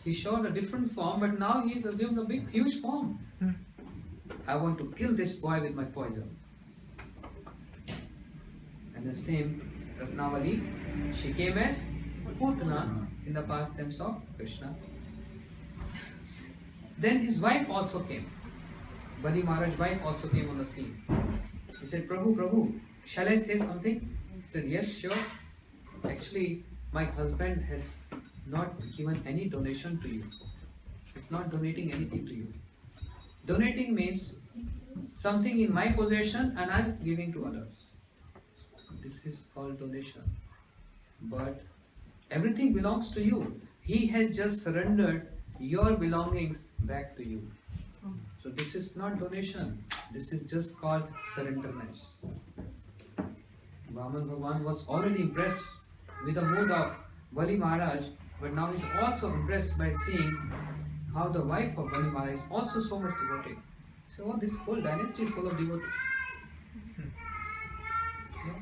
he showed a different form, but now he's assumed a big, huge form. I want to kill this boy with my poison. And the same Ratnavali, she came as Putana in the past tense of Krishna. Then his wife also came. Bali Maharaj's wife also came on the scene. He said, Prabhu, shall I say something? He said, yes, sure. Actually, my husband has not given any donation to you. He's not donating anything to you. Donating means something in my possession and I'm giving to others. This is called donation. But everything belongs to you. He has just surrendered your belongings back to you. So this is not donation. This is just called surrenderness. Vamana Bhagavan was already impressed with the mood of Bali Maharaj, but now he is also impressed by seeing how the wife of Bali Maharaj is also so much devoted. So oh, this whole dynasty is full of devotees. Yeah.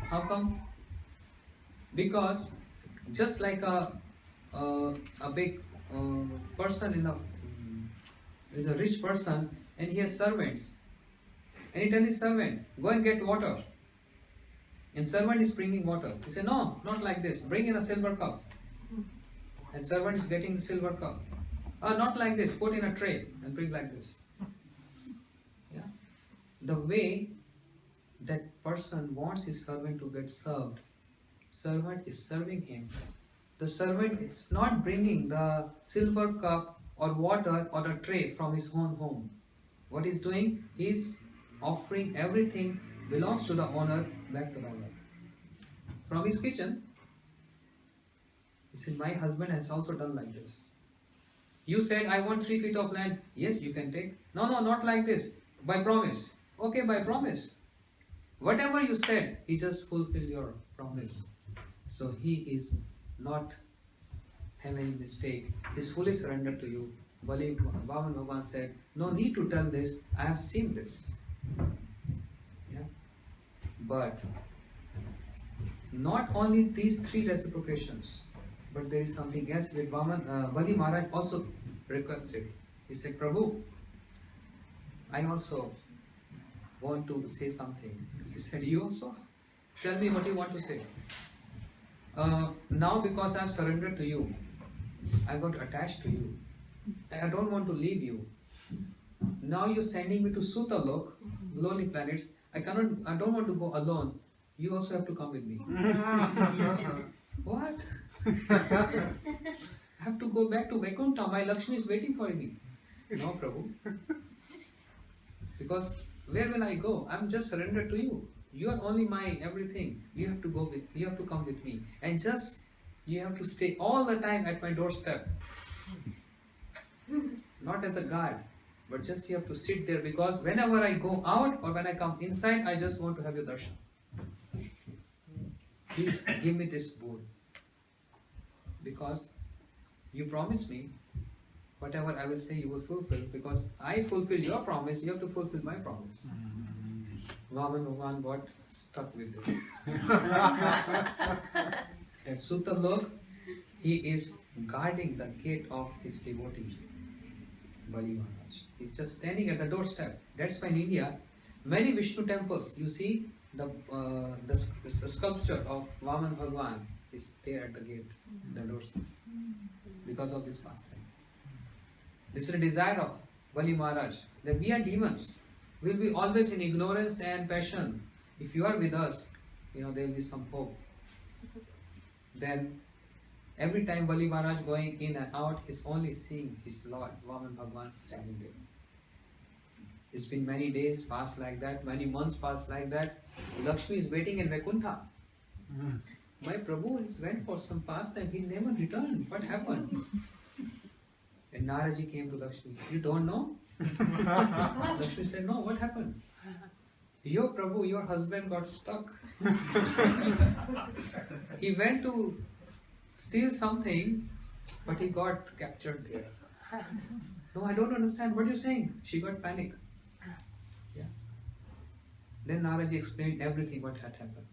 How come? Because just like a big person is a rich person and he has servants, and he tells his servant, go and get water. And servant is bringing water. He said, no, not like this. Bring in a silver cup. And servant is getting the silver cup. Not like this. Put in a tray and bring like this. Yeah. The way that person wants his servant to get served, servant is serving him. The servant is not bringing the silver cup or water or a tray from his own home. What he's doing, he's offering everything belongs to the owner back to the owner. From his kitchen, he said, my husband has also done like this. You said, I want 3 feet of land. Yes, you can take. No, not like this. By promise. Okay, by promise. Whatever you said, he just fulfilled your promise. So he is not having any mistake. He is fully surrendered to you. Vamana Bhagavan said, no need to tell this. I have seen this. Yeah. But not only these 3 reciprocations, but there is something else which Bali Maharaj also requested. He said, Prabhu, I also want to say something. He said, you also? Tell me what you want to say. Now because I have surrendered to you, I got attached to you. I don't want to leave you. Now you're sending me to Sutalok, lowly planets. I don't want to go alone. You also have to come with me. What? I have to go back to Vaikuntha. My Lakshmi is waiting for me. No, Prabhu. Because where will I go? I'm just surrendered to you. You are only my everything. You have to come with me. And just you have to stay all the time at my doorstep. Not as a guard, but just you have to sit there, because whenever I go out or when I come inside, I just want to have your darshan. Please give me this boon. Because you promised me, whatever I will say you will fulfill. Because I fulfill your promise, you have to fulfill my promise. Vamana Bhagavan got stuck with this. At Sutalok, he is guarding the gate of his devotee, Bali Maharaj. He's just standing at the doorstep. That's why in India, many Vishnu temples, you see the sculpture of Vamana Bhagavan is there at the gate, the doorstep, because of this pastime. This is the desire of Bali Maharaj, that we are demons. We will be always in ignorance and passion. If you are with us, there will be some hope. Then every time Bali Maharaj going in and out, is only seeing his Lord, Vamana Bhagavan, standing there. It's been many days passed like that, many months passed like that. Lakshmi is waiting in Vaikuntha. My Prabhu has went for some pastime, he never returned. What happened? And Naraji came to Lakshmi. You don't know? Lakshmi said, no, what happened? Your Prabhu, your husband got stuck. He went to steal something, but he got captured there. No, I don't understand. What are you saying? She got panic. Yeah. Then Naraji explained everything what had happened.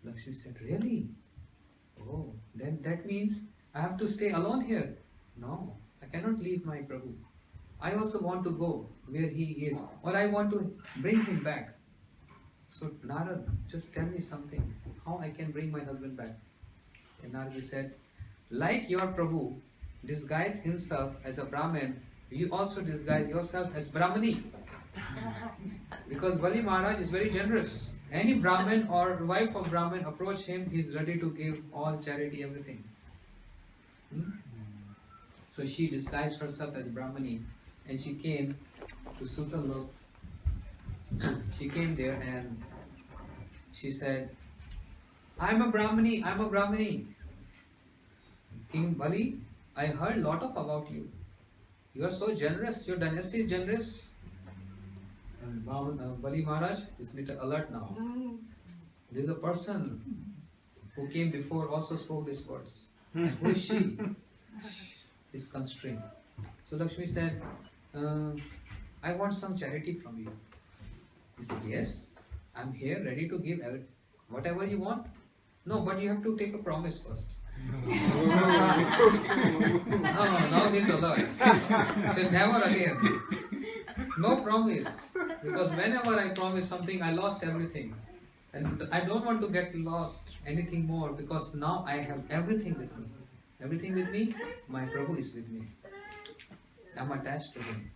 Lakshmi said, really? Oh, then that means I have to stay alone here. No, I cannot leave my Prabhu. I also want to go where he is, or I want to bring him back. So Narad, just tell me something, how I can bring my husband back. And Naraji said, like your Prabhu disguised himself as a Brahmin, you also disguise yourself as Brahmani. Because Bali Maharaj is very generous. Any Brahmin or wife of Brahmin approach him, he is ready to give all charity, everything. So she disguised herself as Brahmani and she came to Sutalok. She came there and she said, I'm a Brahmani, I'm a Brahmani. King Bali, I heard a lot about you. You are so generous, your dynasty is generous. And Bali Maharaj is little alert now. There is a person who came before also spoke these words. And who is she? Is constrained. So Lakshmi said, I want some charity from you. He said, yes, I'm here ready to give whatever you want. No, but you have to take a promise first. Now he's alert. He said, never again. No promise. Because whenever I promise something, I lost everything. And I don't want to get lost anything more because now I have everything with me. Everything with me, my Prabhu is with me. I'm attached to him.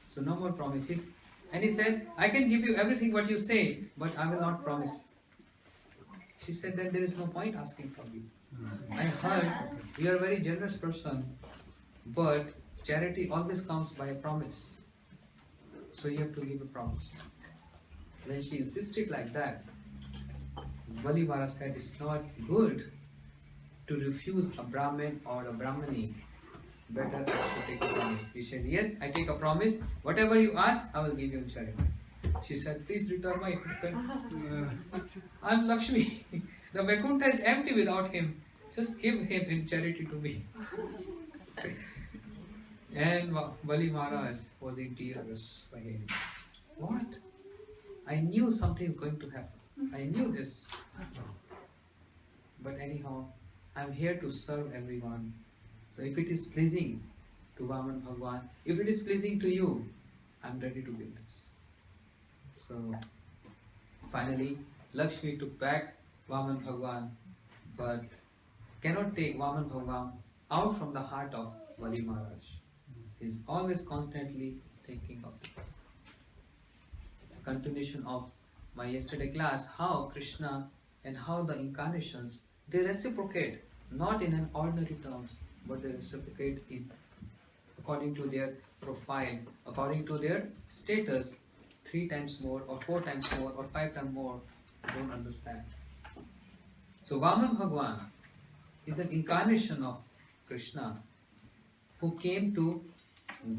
So no more promises. And he said, I can give you everything what you say, but I will not promise. She said that there is no point asking from you. I heard you are a very generous person, but charity always comes by a promise. So you have to give a promise. When she insisted like that, Bali Maharaj said it's not good to refuse a Brahmin or a Brahmani. Better I should take a promise. He said, yes, I take a promise. Whatever you ask, I will give you in charity. She said, please return my husband. I'm Lakshmi. The Vaikuntha is empty without him. Just give him in charity to me. And Bali Maharaj was in tears by him. What? I knew something is going to happen. I knew this. But anyhow, I'm here to serve everyone. So if it is pleasing to Vamana Bhagwan, if it is pleasing to you, I'm ready to give this. So finally, Lakshmi took back Vamana Bhagwan, but cannot take Vamana Bhagwan out from the heart of Bali Maharaj. He is always constantly thinking of this. It's a continuation of my yesterday class, how Krishna and how the incarnations, they reciprocate, not in an ordinary terms, but they reciprocate in according to their profile, according to their status, 3 times more or 4 times more or 5 times more. I don't understand. So Vamana Bhagwan is an incarnation of Krishna who came to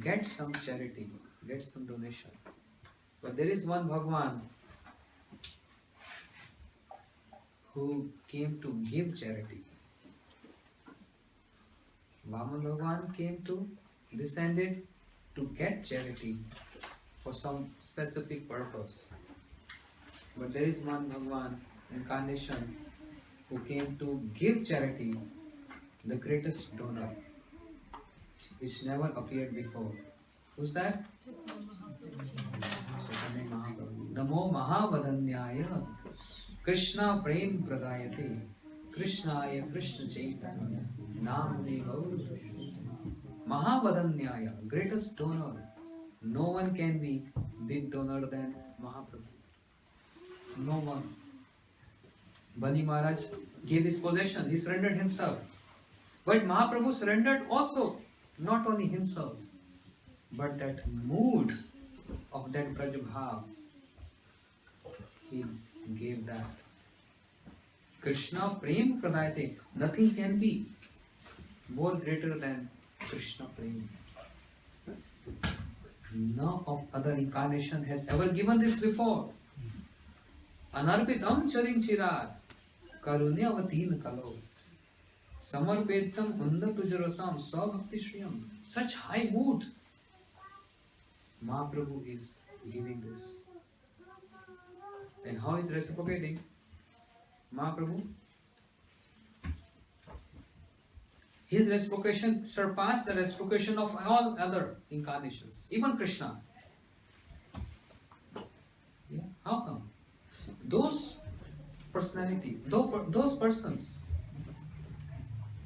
get some charity, get some donation. But there is one Bhagwan who came to give charity. Vamana Bhagwan came to, descended to get charity for some specific purpose. But there is one Bhagwan, incarnation, who came to give charity, the greatest donor, which never appeared before. Who's that? Namo Mahavadanyaya Krishna Prem Pradayate Krishnaya Krishna Chaitanya Namune Gaur Mahavadanyaya, greatest donor. No one can be big donor than Mahaprabhu. No one. Bali Maharaj gave his possession, he surrendered himself. But Mahaprabhu surrendered also, not only himself, but that mood of that Brajabhav, he gave that. Krishna Prem Pradayate. Nothing can be more greater than Krishna Prem. No of other incarnation has ever given this before. Anarpitam charing chirad karunyavatin kalo samarpetam undatujarasam swabhakti shriyam. Such high mood Mahaprabhu is giving this. And how is reciprocating? Mahaprabhu, his reciprocation surpassed the reciprocation of all other incarnations, even Krishna. Yeah. How come? Those personality, those persons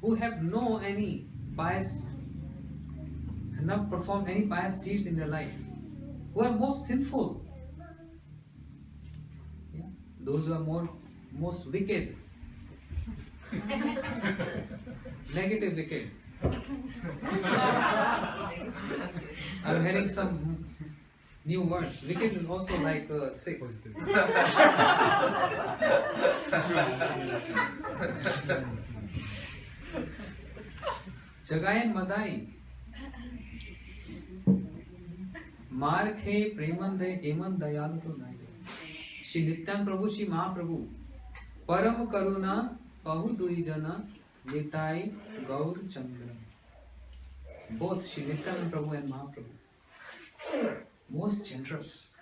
who have no any pious, have not performed any pious deeds in their life, who are most sinful, yeah, those who are most wicked, negative wicked. I'm hearing some new words. Wicked is also like sick. Jagayan Madai Markhe Premande Eman Dayalu to Nai. Shri Nityam Prabhu, Shri Mahaprabhu, Param Karuna Pahu Duijana Nitai Gaur Chandra. Both Shri Nityam Prabhu and Mahaprabhu, most generous.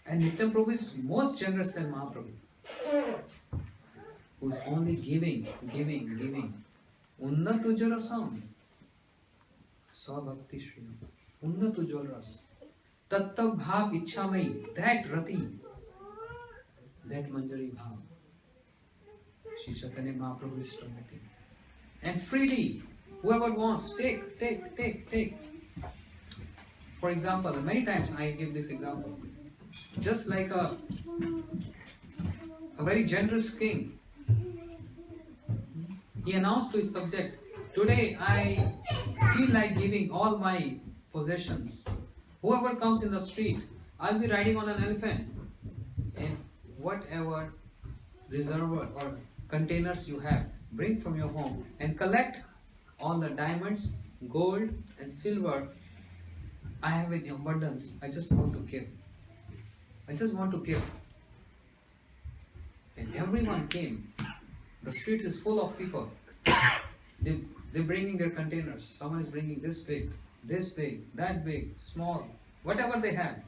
And Nityam Prabhu is most generous than Mahaprabhu, who is only giving. Unnatu Jarasam Swabhakti Shriyam. Unnatu Jaras. Tattav Bhav Ichamai. That Rati, that Manjari Bhav, Shri Chaitanya Mahaprabhu is transmitting. And freely, whoever wants, take. For example, many times I give this example. Just like a very generous king, he announced to his subject, today I feel like giving all my possessions. Whoever comes in the street, I'll be riding on an elephant. And whatever reservoir or containers you have, bring from your home and collect all the diamonds, gold and silver I have in abundance. I just want to give. And everyone came. The street is full of people. They're bringing their containers. Someone is bringing this big, that big, small, whatever they have.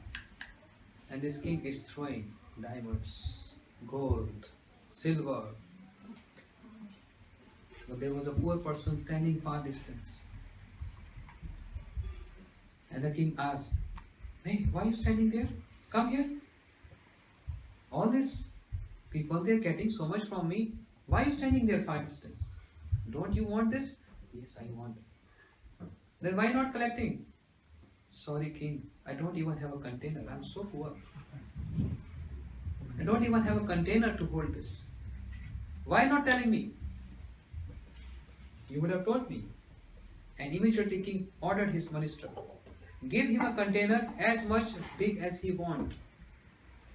And this king is throwing diamonds, gold, silver. But there was a poor person standing far distance. And the king asked, hey, why are you standing there? Come here. All these people, they are getting so much from me. Why are you standing there far distance? Don't you want this? Yes, I want it. Then why not collecting? Sorry, king, I don't even have a container. I'm so poor. I don't even have a container to hold this. Why not telling me? You would have told me. And immediately king ordered his minister, give him a container as much big as he wants,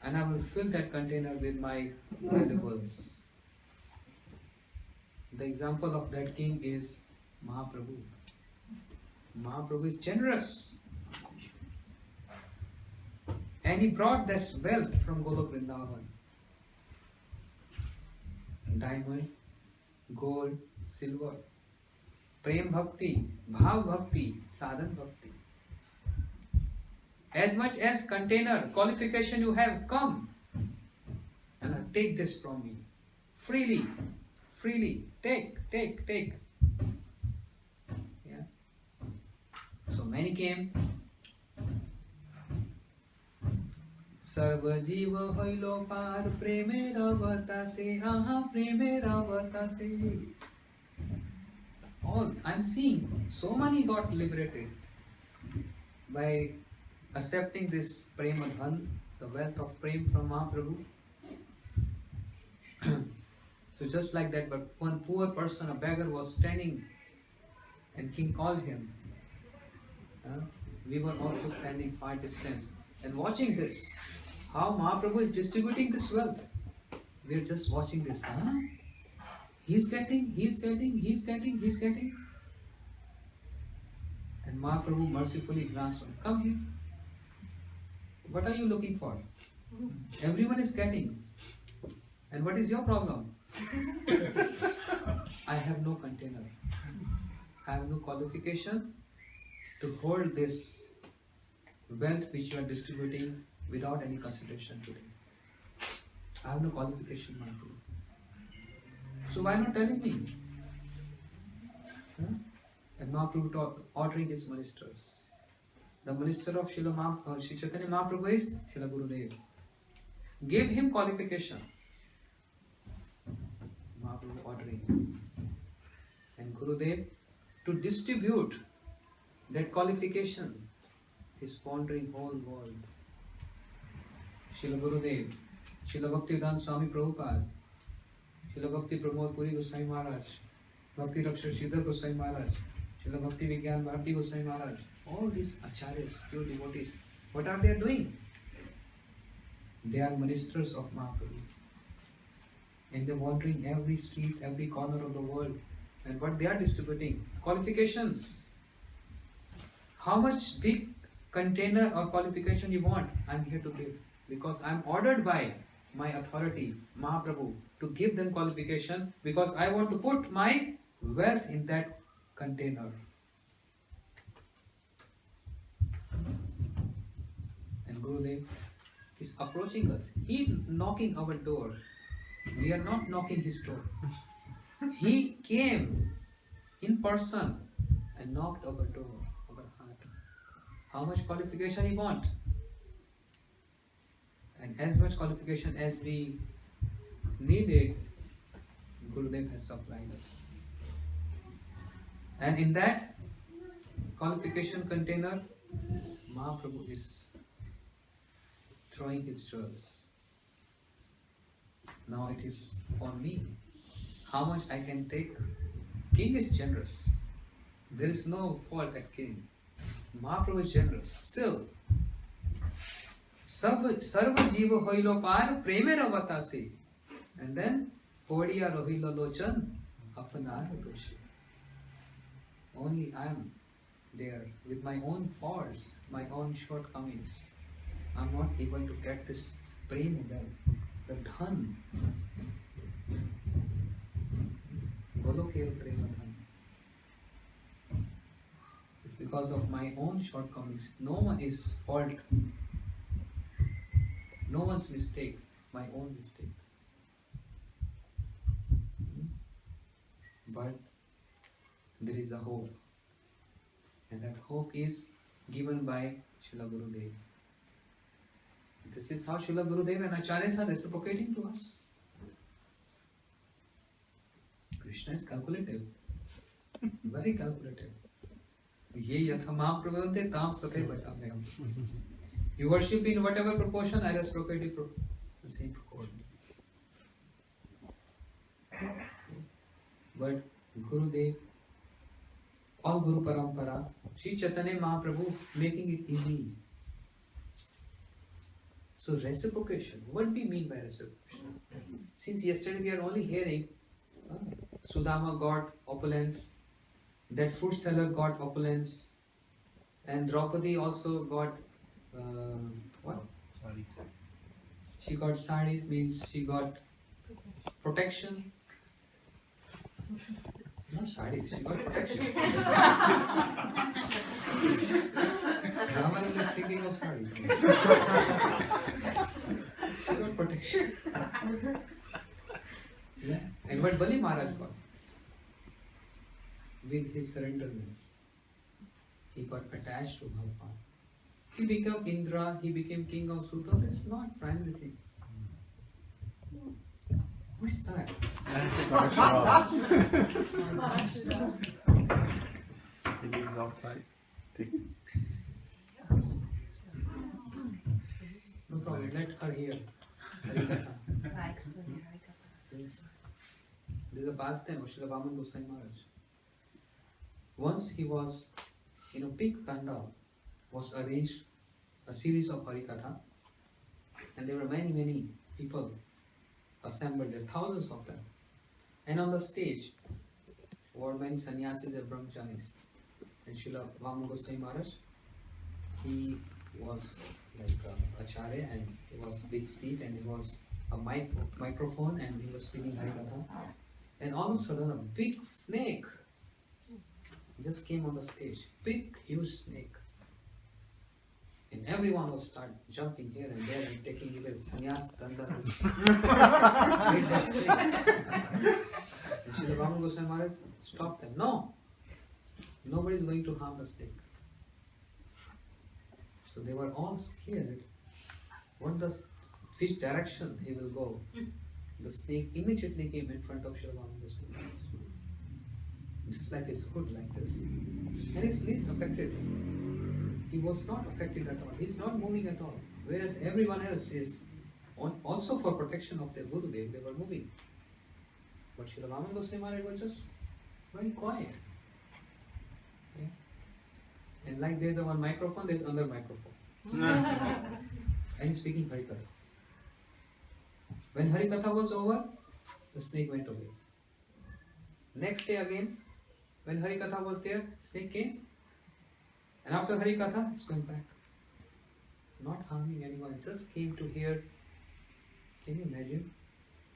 and I will fill that container with my valuables. The example of that king is Mahaprabhu. Mahaprabhu is generous. And he brought this wealth from Golok Vrindavan. Diamond, gold, silver, Prem Bhakti, Bhav Bhakti, Sadhan Bhakti. As much as container, qualification you have, come and take this from me. Freely. Take. Yeah. So many came. Sarva jiva hoilo par preme ravata se, preme ravata se. All I'm seeing, so many got liberated by accepting this prema dhan, the wealth of prem from Mahaprabhu. So just like that, but one poor person, a beggar, was standing and king called him. We were also standing far distance. and watching this, how Mahaprabhu is distributing this wealth. We are just watching this. Huh? He's getting. And Mahaprabhu mercifully glanced on. Come here. What are you looking for? Everyone is getting. And what is your problem? I have no container. I have no qualification to hold this wealth which you are distributing without any consideration today. I have no qualification, Mahaprabhu. So why not telling me? Huh? And Mahaprabhu ordering his ministers. The minister of Sri Chaitanya Mahaprabhu is Srila Gurudev. Gave him qualification. Mahaprabhu ordering. And Gurudev, to distribute that qualification, is pondering whole world. Srila Gurudev, Srila Bhaktivedanta Swami Prabhupada, Srila Bhakti Pramod Puri Goswami Maharaj, Bhakti Rakshak Siddhar Goswami Maharaj, Srila Bhakti Vigyan Bharati Goswami Maharaj, all these acharyas, pure devotees, what are they doing? They are ministers of Mahaprabhu. And they are wandering every street, every corner of the world. And what they are distributing? Qualifications. How much big container or qualification you want? I am here to give. Because I am ordered by my authority, Mahaprabhu, to give them qualification because I want to put my wealth in that container. And Gurudev is approaching us. He is knocking our door. We are not knocking his door. He came in person and knocked our door, our heart. How much qualification you want? And as much qualification as we needed, Gurudev has supplied us. And in that qualification container, Mahaprabhu is throwing his jewels. Now it is on me. How much I can take? King is generous. There is no fault at King. Mahaprabhu is generous. Still, Sarva Jiva Hoilo Par Premera Vatasi. And then Podiya Rohilo Lochan Apanar Doshi. Only I am there with my own faults, my own shortcomings. I am not able to get this prema well, the dhan. Golokera prema dhan. It's because of my own shortcomings. No one is fault. No one's mistake, my own mistake. But there is a hope. And that hope is given by Srila Gurudev. This is how Srila Gurudev and Acharyas are reciprocating to us. Krishna is calculative. Very calculative. Ye yatha mahaprabhavante tam sakai bhajamyam. You worship in whatever proportion, I reciprocate the same proportion. But Gurudev, all Guru Parampara, Sri Chaitanya Mahaprabhu making it easy. So reciprocation, what do we mean by reciprocation? Since yesterday we are only hearing Sudama got opulence, that fruit seller got opulence, and Draupadi also got what? Sorry. She got saris, means she got protection. Not saris, she got protection. Vamana is thinking of saris. She got protection. Yeah. And what Bali Maharaja got? With his surrenderness, he got attached to Bhagavan. He became Indra, he became king of Sudha. That's not primary thing. What is that? He lives outside. No problem, let her hear. Yes. This is a pastime of Srila Vamana Goswami Maharaj. Once he was in a big pandal, was arranged a series of Harikatha, and there were many people assembled there, thousands of them. And on the stage were many sannyasis and brahmacharis. And Srila Vamana Goswami Maharaj, he was like a acharya, and he was a big seat, and he was a microphone, and he was speaking Harikatha. And all of a sudden, a big snake just came on the stage. Big, huge snake. And everyone was start jumping here and there and taking either sannyas, danda, made that snake. And Srila Vamana Goswami Maharaj stopped them. No! Nobody is going to harm the snake. So they were all scared. Which direction he will go? The snake immediately came in front of Srila Vamana Goswami Maharaj. Just like his hood, like this. And his least affected. He was not affected at all. He is not moving at all. Whereas everyone else is also for protection of their Gurudev, they were moving. But Srila Vamana Goswami Maharaj was just very quiet. Yeah? And like there's one microphone, there's another microphone. And he's speaking Harikatha. When Harikatha was over, the snake went away. Next day again, when Harikatha was there, snake came. And after Harikatha, it's going back. Not harming anyone, just came to hear. Can you imagine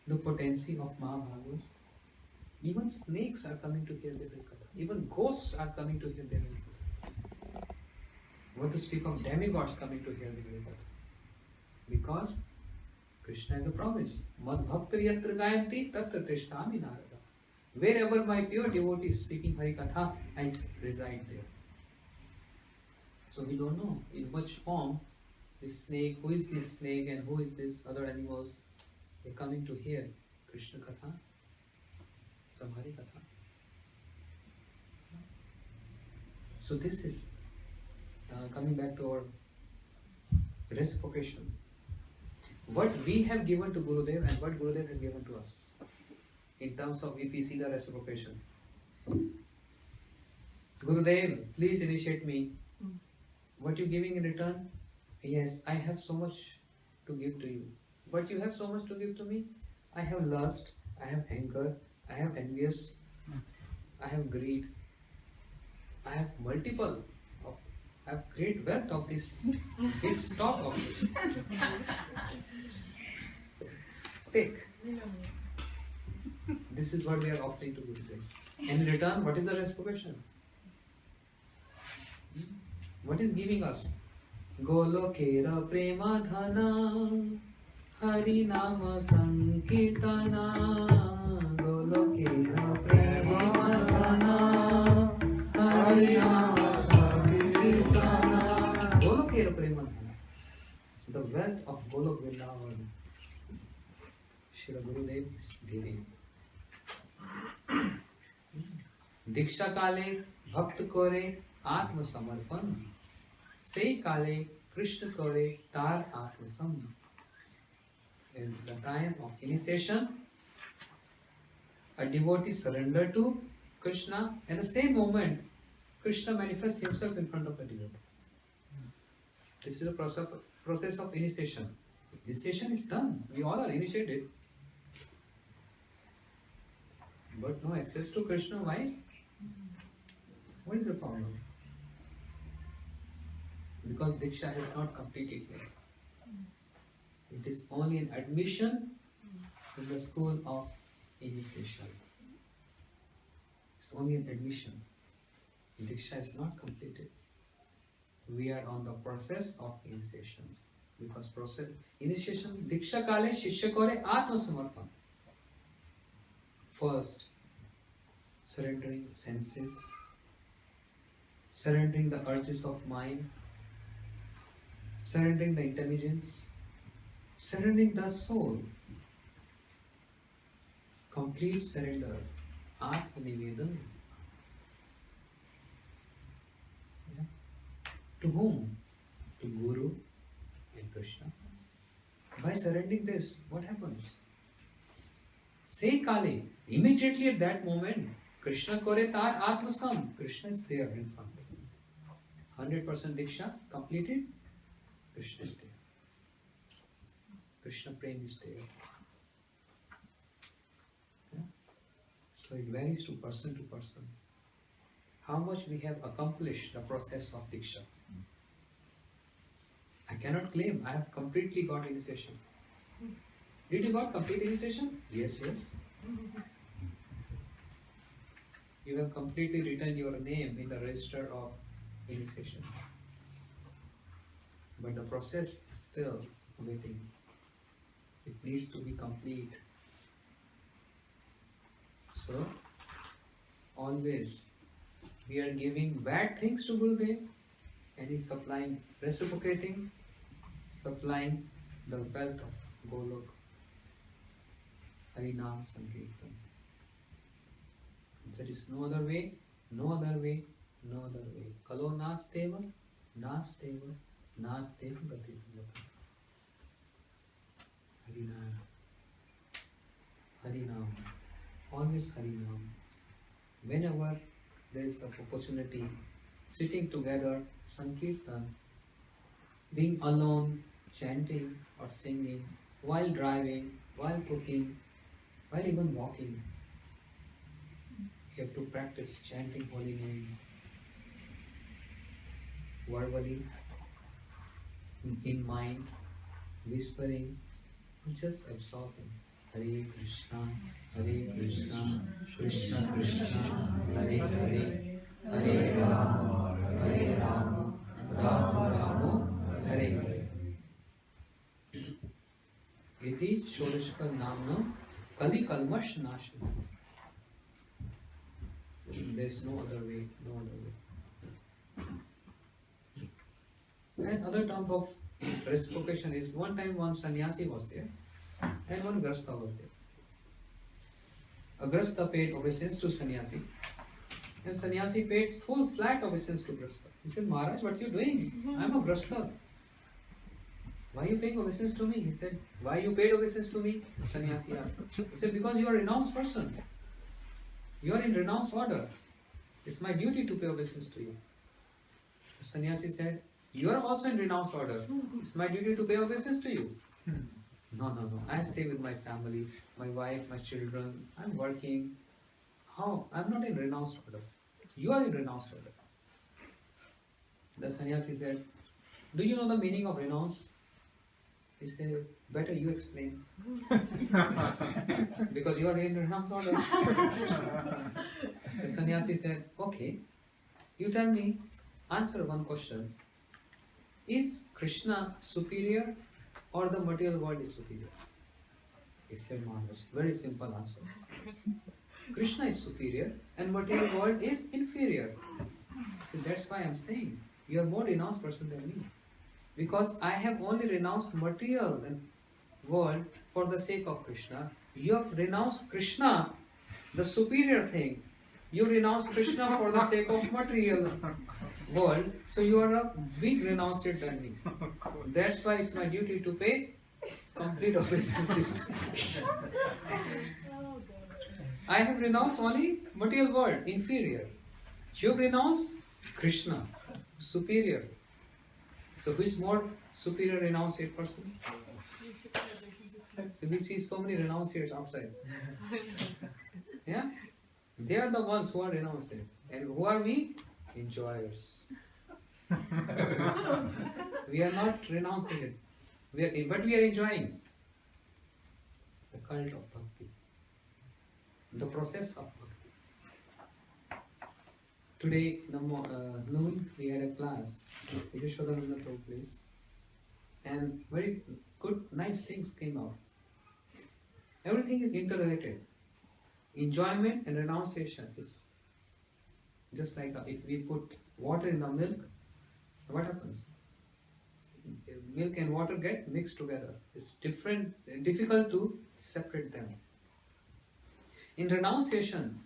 the potency of Mahabharata? Even snakes are coming to hear the Harikatha. Even ghosts are coming to hear the Harikatha. What to speak of demigods coming to hear the Harikatha? Because Krishna has a promise. Mad bhakta yatra gayanti tatra tishtami narada. Wherever my pure devotee is speaking Harikatha, I reside there. So we don't know in which form this snake, who is this snake and who is this other animals, they're coming to hear Krishna Katha, some Harikatha. So this is coming back to our reciprocation. What we have given to Gurudev and what Gurudev has given to us. In terms of if we see the reciprocation. Gurudev, please initiate me. What you giving in return? Yes, I have so much to give to you. But you have so much to give to me? I have lust, I have anger, I have envious, I have greed, I have multiple, I have great wealth of this, big stock of this. Take. This is what we are offering to Gurudev. And in return, what is the reciprocation? What is giving us? Golokera prema dhana Hari nama sankirtana Golokera prema dhana Hari nama sankirtana Golokera prema dhana. The wealth of Golok Vrindavan Srila Gurudev is giving. Diksha kale bhakt kore atma samarpan Se kale Krishna kore tar atma sam. In the time of initiation, a devotee surrender to Krishna. At the same moment, Krishna manifests himself in front of a devotee. This is the process of initiation. Initiation is done. We all are initiated. But no access to Krishna. Why? What is the problem? Because Diksha has not completed yet. It is only an admission in the school of initiation. It's only an admission. Diksha is not completed. We are on the process of initiation. Because initiation, Diksha kale shishya kore atma samarpan. First, surrendering senses, surrendering the urges of mind, surrendering the intelligence, surrendering the soul. Complete surrender. Atma nivedan. Yeah. To whom? To Guru and Krishna. By surrendering this, what happens? Say Kale, immediately at that moment, Krishna kore tar atmasam. Krishna is there in front of you. 100% Diksha completed. Krishna is there. Krishna Prem is there. Yeah? So it varies to person. How much we have accomplished the process of Diksha. I cannot claim I have completely got initiation. Did you got complete initiation? Yes. You have completely written your name in the register of initiation. But the process is still waiting. It needs to be complete. So, always we are giving bad things to Gurudev and he is supplying, reciprocating, supplying the wealth of Golok. Harinam Sankirtan. There is no other way, no other way, no other way. Kalo nasteva, nasteva, nasteva gati. Harinam. Harinam. Always Harinam. Whenever there is an opportunity, sitting together, Sankirtan, being alone, chanting or singing, while driving, while cooking, while even walking, you have to practice chanting holy name verbally, in mind, whispering, just absorbing. Hare Krishna, Krishna Krishna, Hare Hare, Hare Rama, Rama Rama, Hare Hare. Iti Shodashka Namna Kali Kalmash Nashana. There is no other way, no other way. And other term of reciprocation is, one time one sannyasi was there and one grasta was there. A grasta paid obeisance to sannyasi and sannyasi paid full flat obeisance to grasta. He said, Maharaj, what are you doing? I am a grasta. Why are you paying obeisance to me? He said, why you paid obeisance to me? Sannyasi asked. He said, because you are a renounced person. You are in renounced order. It's my duty to pay obeisance to you. The sannyasi said, you are also in renounced order. It's my duty to pay obeisance to you. No. I stay with my family, my wife, my children. I'm working. How? I'm not in renounced order. You are in renounced order. The sannyasi said, do you know the meaning of renounce? He said, better you explain. Because you are in renounced order. The sannyasi said, okay, you tell me, answer one question. Is Krishna superior or the material world is superior? He said, Maharaj, very simple answer. Krishna is superior and material world is inferior. So that's why I'm saying, you are more renounced person than me. Because I have only renounced material world for the sake of Krishna. You have renounced Krishna, the superior thing. You renounce Krishna for the sake of material world. So you are a big renunciate than me. That's why it's my duty to pay complete obeisance. I have renounced only material world, inferior. You have renounced Krishna, superior. So who is more superior renunciate person? So we see so many renunciates outside. Yeah? They are the ones who are renunciate. And who are we? Enjoyers. We are not renunciate. But we are enjoying the cult of bhakti. The process of bhakti. Today, noon, we had a class. We just showed them in the place. And very good, nice things came out. Everything is interrelated. Enjoyment and renunciation is just like if we put water in the milk, what happens? Milk and water get mixed together. It's difficult to separate them. In renunciation,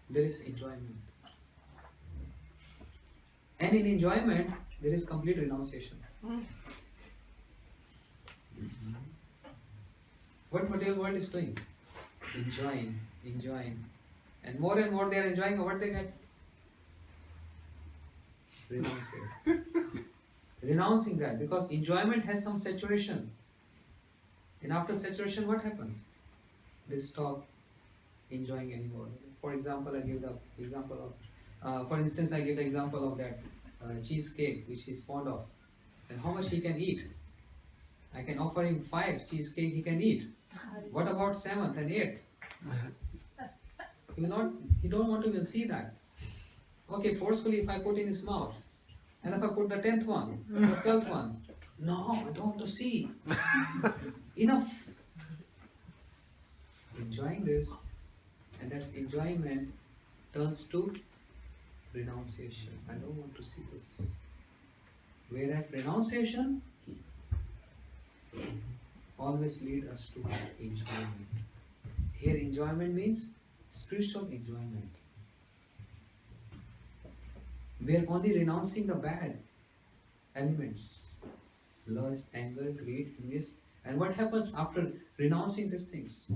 there is enjoyment. And in enjoyment, there is complete renunciation. What material world is doing? Enjoying. And more they are enjoying, what they get? Renunciation. Renouncing that, because enjoyment has some saturation. And after saturation, what happens? They stop enjoying anymore. For example, I give the example of, for instance, I give the example of that cheesecake which he's fond of, and how much he can eat. I can offer him 5 cheesecake he can eat. What about 7th and 8th? He don't want to even see that. Okay, forcefully if I put in his mouth, and if I put the 10th one, the 12th one, no, I don't want to see. Enough. Enjoying this, and that's enjoyment turns to renunciation. I don't want to see this. Whereas renunciation always lead us to enjoyment. Here enjoyment means spiritual enjoyment. We are only renouncing the bad elements. Lust, anger, greed, envy. And what happens after renouncing these things?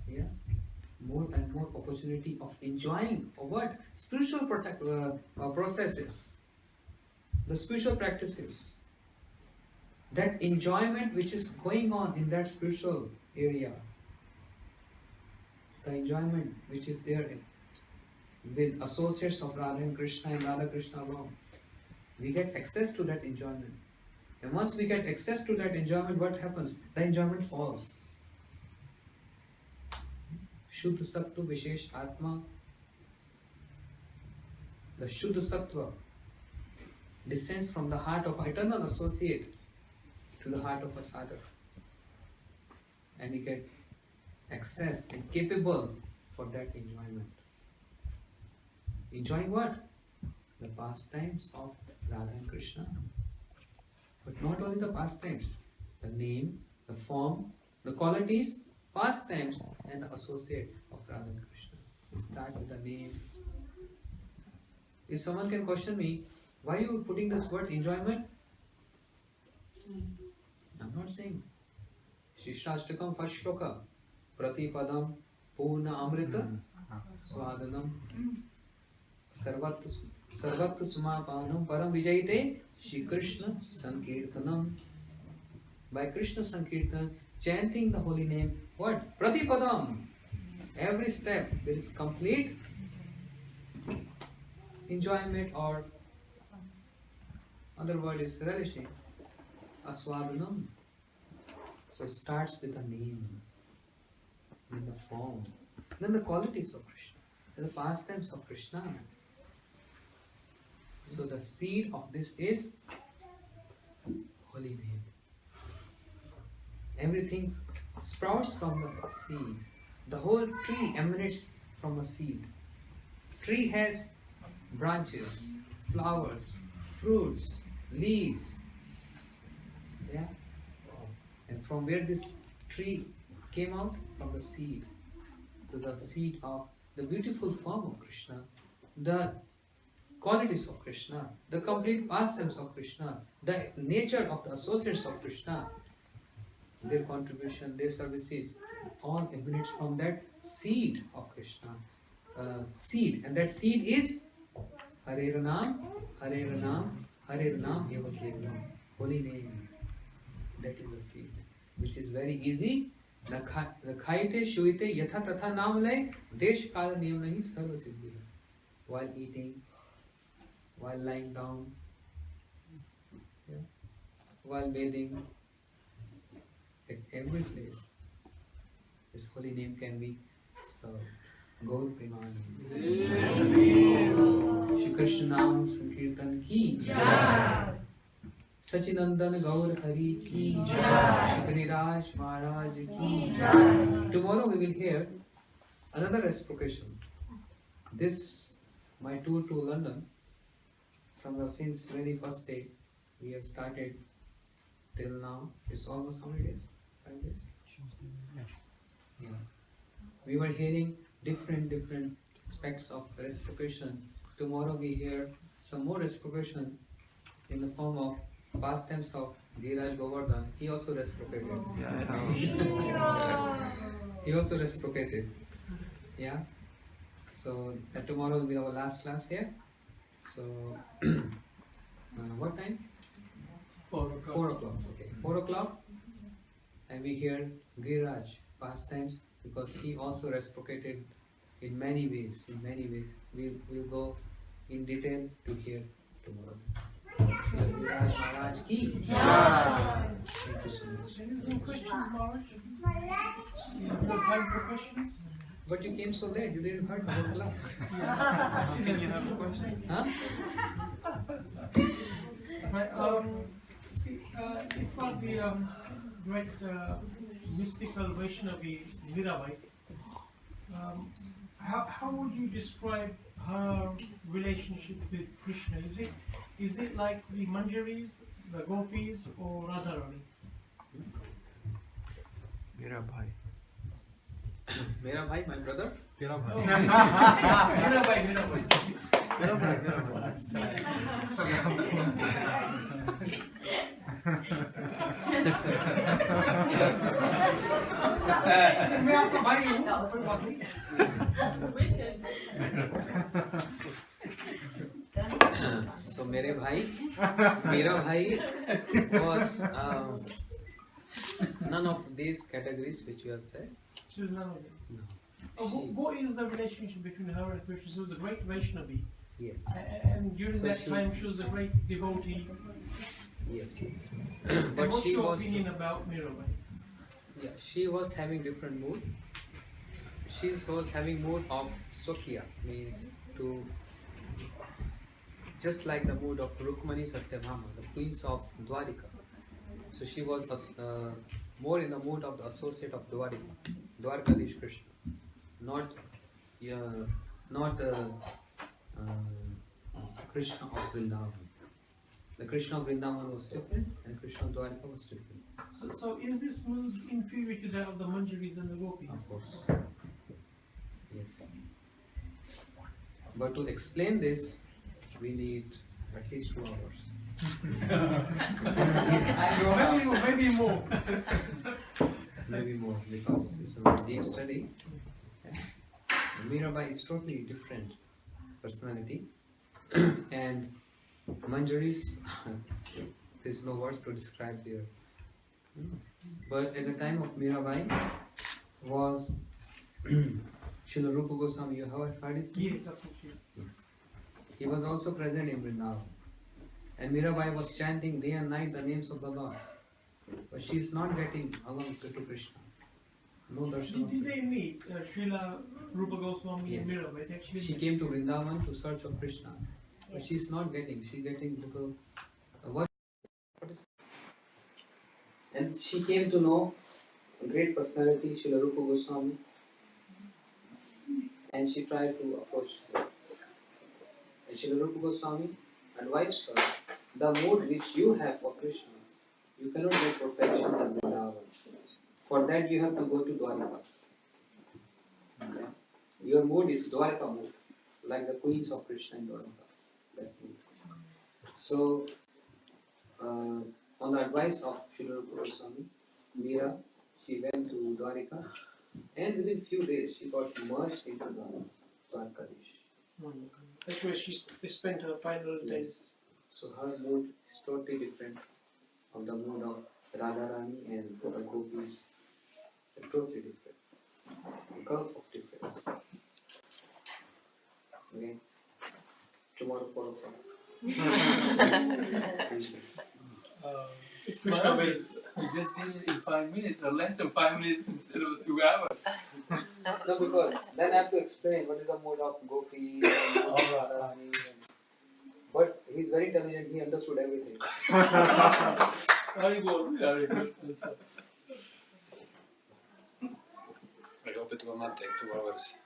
Yeah? More and more opportunity of enjoying for what? Spiritual processes. The spiritual practices. That enjoyment which is going on in that spiritual area. The enjoyment which is there with associates of Radha and Krishna and Radha Krishna alone. We get access to that enjoyment. And once we get access to that enjoyment, what happens? The enjoyment falls. Shuddha Sattva Vishesh Atma. The Shuddha Sattva descends from the heart of eternal associate to the heart of a sadhak. And we get access and capable for that enjoyment. Enjoying what? The pastimes of Radha and Krishna. But not only the pastimes, the name, the form, the qualities, pastimes, and the associate of Radha and Krishna. We start with the name. If someone can question me, why are you putting this word enjoyment? I'm not saying. Shishashtakam first shloka. Pratipadam Purna Amrita Swadanam Sarvat Sumapanam Param Vijayite Shri Krishna Sankirtanam. By Krishna Sankirtan, chanting the holy name, what? Pratipadam. Every step there is complete enjoyment, or other word is relishing. Aswadanam. So it starts with a name, then the form, then the qualities of Krishna, then the pastimes of Krishna. So the seed of this is holy name. Everything sprouts from the seed. The whole tree emanates from a seed. Tree has branches, flowers, fruits, leaves. Yeah? And from where this tree came out? From the seed. To the seed of the beautiful form of Krishna, the qualities of Krishna, the complete pastimes of Krishna, the nature of the associates of Krishna, their contribution, their services, all emanates from that seed of Krishna. Seed, and that seed is Hare Ranam, Hare Ranam, Hare Ranam Eva Kevalam. Holy name. That is the seed, which is very easy. Rakhaite shuite yatha tatha naam lay desh kala niyam nahi sarva siddhi. While eating, while lying down, yeah, while bathing, at every place, this holy name can be served. Gaur Premanand. Shri Krishna Naam Sankirtan ki Jai. Sachinandan Gaur Hari ki Jai. Shri Ganagamatas Maharaj ki Jai. Tomorrow we will hear another reciprocation. This, my tour to London, since very first day we have started till now. It's almost how many days? 5 days? Yeah. We were hearing different aspects of reciprocation. Tomorrow we hear some more reciprocation in the form of pastimes of Dhiraj Govardhan. He also reciprocated. He also reciprocated. Yeah. So tomorrow will be our last class here. So What time? 4 o'clock. 4 o'clock. Okay, 4 o'clock, and we hear Giriraj pastimes, because he also reciprocated in many ways. In many ways, we'll go in detail to hear tomorrow. Bali Maharaja ki. Thank you so much. Any questions, Maharaj? You have time for questions? But you came so late, you didn't heard the whole class. Can you have a question? Huh? Right, it's about the great mystical Vaishnavi Mirabai. How would you describe her relationship with Krishna? Is it like the Manjaris, the Gopis, or Radharani? Mirabai. Mera bhai, my brother. Mirabai. मैं आपका भाई हूँ, कोई बात नहीं। So mere bhai, Mera bhai was none of these categories which you have said. She was none of them. No. What is the relationship between her and Krishna? She was a great Vaishnavi. Yes. And during So that time she was a great devotee. Yes. And But what's she your was. opinion about Mirabai? Yeah, she was having different mood. She was having mood of Swakiya, means to, just like the mood of Rukmani Satyabhama, the queens of Dwarika. So she was more in the mood of the associate of Dwarika, Dwarkadish Krishna, not Krishna of Vrindavan. The Krishna of Vrindavan was different, and Krishna of Dwarika was different. So is this mood inferior to that of the Manjaris and the Gopis? Of course. Yes. But to explain this, we need at least 2 hours. Maybe more. Maybe more, because it's a very deep study. Yeah. Mirabai is totally different personality. And Manjaris, there's no words to describe there. But at the time of Mirabai was Srila Rupa Goswami. You have heard his name? Yes, absolutely. Yes. He was also present in Vrindavan. And Mirabai was chanting day and night the names of the Lord. But she is not getting along to Krishna. No darshan. Did they meet Srila Rupa Goswami and Yes. Mirabai? They actually She met. came to Vrindavan to search for Krishna. But she is not getting. She is getting little. What is? And she came to know a great personality, Srila Rupa Goswami. And she tried to approach him. And Srila Rupa Goswami advised her, the mood which you have for Krishna, you cannot get perfection in Vrindavan. For that you have to go to Dwarika. Okay? Your mood is Dwarika mood, like the queens of Krishna in Dwarika. That mood. So, on the advice of Srila Rupa Goswami, Meera, she went to Dwarika, and within few days she got immersed into the Dwarkadish. That's where they spent her final days. Yes. So her mood is totally different of the mood of Radharani and the Gopis. They're totally different. A gulf of difference. Okay. Tomorrow 4 o'clock. Maharaj, we just did it in 5 minutes or less than 5 minutes instead of 2 hours. No, because then I have to explain what is the mood of Gopi and Radharani. But he's very intelligent, he understood everything. Very good, very good. I hope it will not take 2 hours.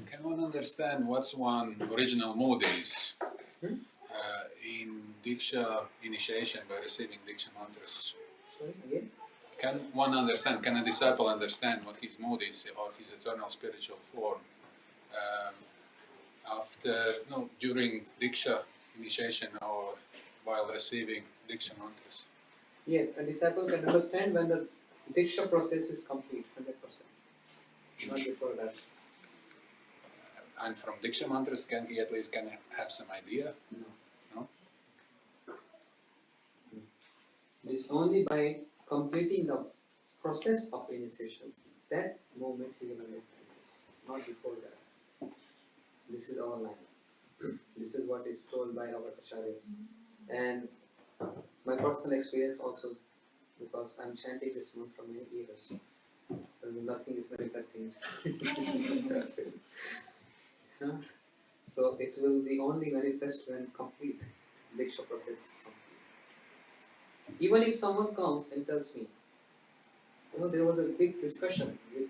Can one understand what's one original mood is in Diksha initiation by receiving Diksha mantras? Sorry, again? Can one understand, can a disciple understand what his mood is or his eternal spiritual form during Diksha initiation or while receiving Diksha mantras? Yes, a disciple can understand when the Diksha process is complete, 100%. Not before that. And from Diksha mantras, can he at least have some idea? No. No? It is only by completing the process of initiation, that moment he will understand this, not before that. This is our line. This is what is told by our acharyas. And my personal experience also, because I'm chanting this mantra for many years, and nothing is manifesting. Huh? So it will be only manifest when complete Diksha process is complete. Even if someone comes and tells me, there was a big discussion with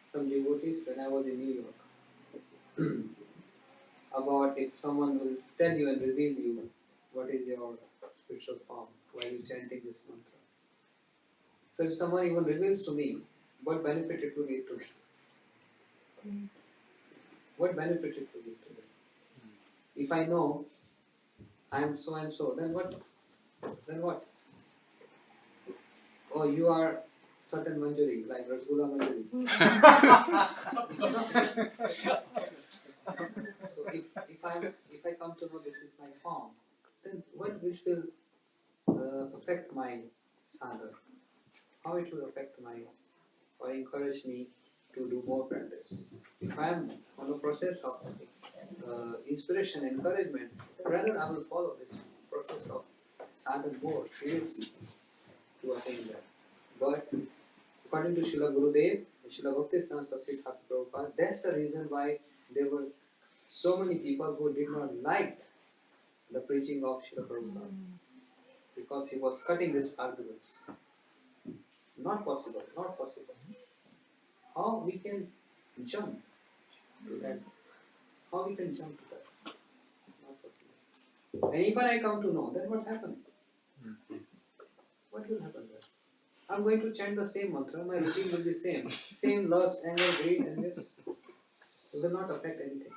some devotees when I was in New York about if someone will tell you and reveal you what is your spiritual form while you chanting this mantra. So if someone even reveals to me, what benefit it will give to me? What benefit it will give to me? If I know I am so and so, then what? Then what? Oh, you are certain manjari, like Rasgulla manjari. So if I come to know this is my form, then what which will affect my sadhana? How it will affect my or encourage me to do more practice? If I am on a process of inspiration, encouragement, rather I will follow this process of sadhana more seriously to attain that. But according to Srila Gurudev, Srila Bhaktisiddhanta Saraswati Thakur Prabhupada, that's the reason why there were so many people who did not like the preaching of Srila Prabhupada, because he was cutting these arguments. Not possible, not possible. How we can jump to that? How we can jump to that? Not possible. And even I come to know, then what happened? What will happen there? I'm going to chant the same mantra, my routine will be same. Same lust, anger, greed and this. It will not affect anything.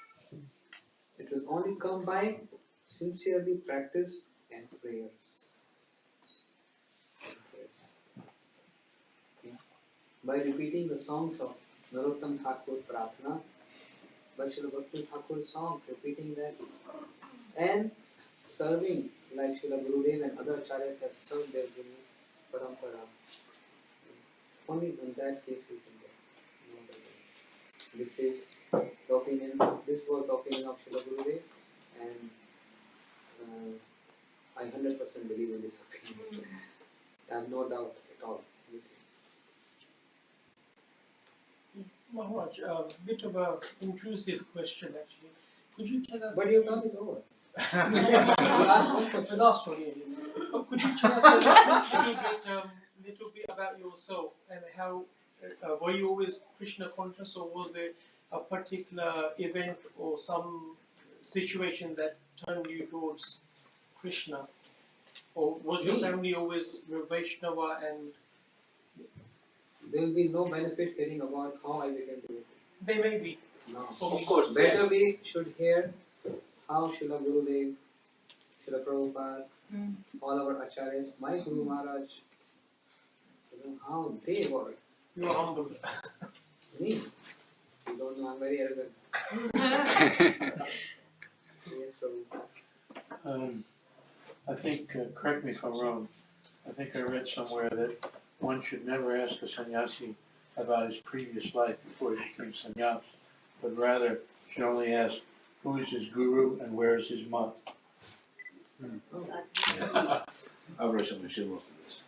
It will only come by sincerely practice and prayers. Okay. By repeating the songs of Narottam Thakur Prarthana, by Srila Bhakti Thakur songs, repeating that, and serving like Srila Gurudev and other acharyas have served their Guru Parampara. Only in that case we can get. This is the opinion. This was the opinion of Srila Gurudev, and I 100% believe in this opinion. I have no doubt at all. Maharaj, a bit of an intrusive question actually. Could you tell us? But your talk is over. The last one, yeah. Could you tell us a little bit about yourself and how were you always Krishna conscious, or was there a particular event or some situation that turned you towards Krishna, or was your family always Vaishnava and? There will be no benefit hearing about how I became devotee. They may be. No. Of course. Better we should hear how Srila Gurudev, Srila Prabhupada, all our acharyas, my Guru Maharaj, how they were. You are humble. Me? You don't know, I'm very arrogant. Yes, Prabhupada. I think, correct me if I'm wrong, I think I read somewhere that one should never ask a sannyasi about his previous life before he became sannyas, but rather should only ask who is his guru and where is his mat. I've read something similar to this.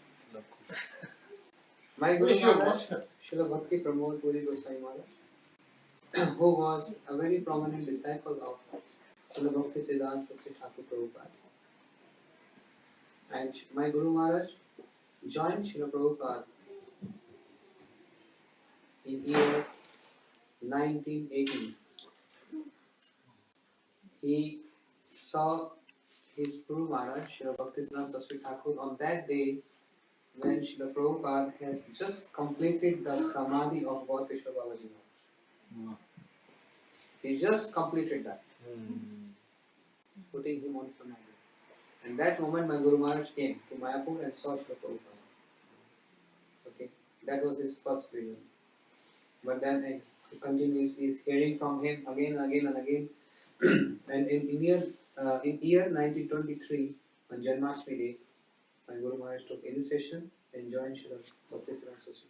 My Guru Maharaj, Srila Bhakti Pramod Puri Goswami Maharaj, who was a very prominent disciple of Srila Bhakti Siddhanti Saraswati Thakur Prabhupada. And my Guru Maharaj joined Srila Prabhupada in year 1980. He saw his Guru Maharaj, Srila Bhaktisiddhanta Saraswati Thakur, on that day when Srila Prabhupada has just completed the Samadhi of Gaur Kishore Babaji Maharaj. He just completed that, putting him on Samadhi. And that moment my Guru Maharaj came to Mayapur and saw Srila Prabhupada. Okay, that was his first vision. But then he continuously is hearing from him again and again and again. And in year 1923, on Janmashtami Day, my Guru Maharaj took initiation and joined Srila Bhaktisiddhanta Society.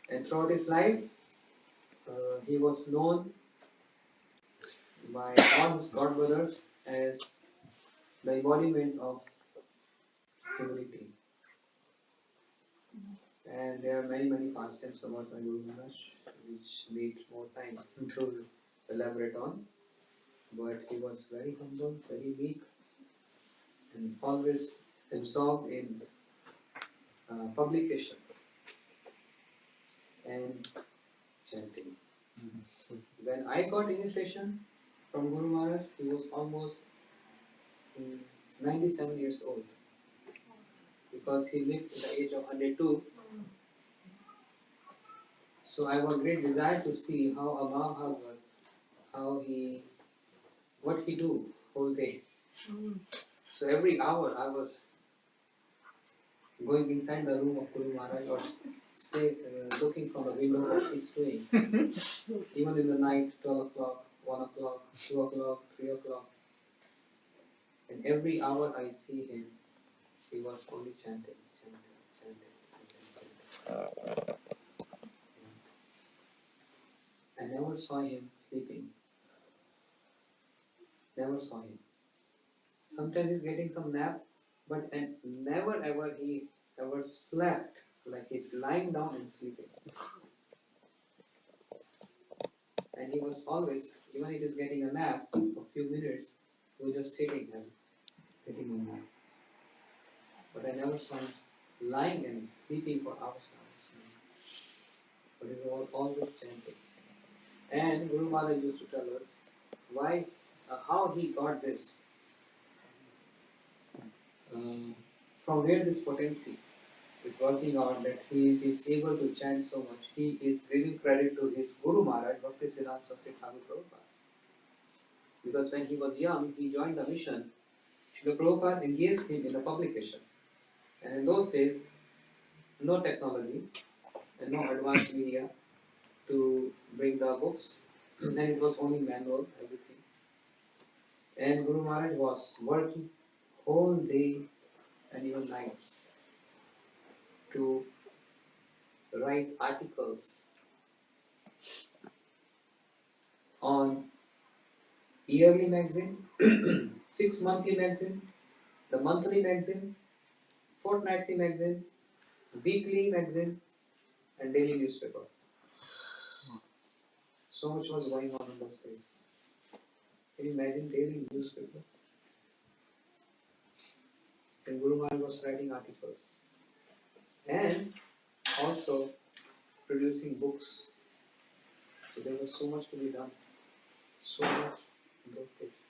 And throughout his life, he was known by all his godbrothers as the embodiment of humility. And there are many pastimes about my Guru Maharaj which need more time to elaborate on. But he was very humble, very meek, and always absorbed in publication and chanting. When I got initiation from Guru Maharaj, he was almost 97 years old. Because he lived at the age of 102. So I have a great desire to see how a Mahabharata, what he do whole day. So every hour I was going inside the room of Guru Maharaj or looking from the window what he's doing. Even in the night, 12 o'clock, 1 o'clock, 2 o'clock, 3 o'clock. And every hour I see him, he was only chanting. I never saw him sleeping. Never saw him. Sometimes he's getting some nap, but never ever he ever slept like he's lying down and sleeping. And he was always, even if he's getting a nap for a few minutes, he was just sitting and getting a nap. But I never saw him lying and sleeping for hours and hours. But he was always chanting. And Guru Maharaj used to tell us how he got this, from where this potency is working out, that he is able to chant so much. He is giving credit to his Guru Maharaj, Bhaktisiddhanta Saraswati Thakur Prabhupada. Because when he was young, he joined the mission. Srila Prabhupada engaged him in the publication. And in those days, no technology and no advanced media to bring the books. And it was only manual, everything. And Guru Maharaj was working whole day and even nights to write articles on yearly magazine, 6 monthly magazine, the monthly magazine, fortnightly magazine, weekly magazine, and daily newspaper. So much was going on in those days. Can you imagine daily newspaper? And Guru Maharaj was writing articles and also producing books. So there was so much to be done. So much in those days.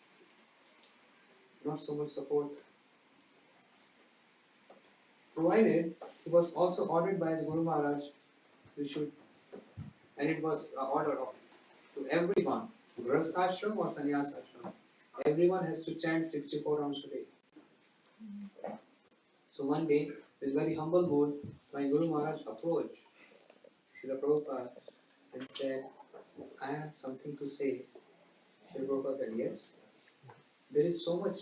Not so much support. Provided it was also ordered by his Guru Maharaj, and it was an order to everyone, Grahastha ashram or Sannyas ashram. Everyone has to chant 64 rounds a day. So one day, with very humble mood, my Guru Maharaj approached Srila Prabhupada and said, I have something to say. Srila Prabhupada said, yes. There is so much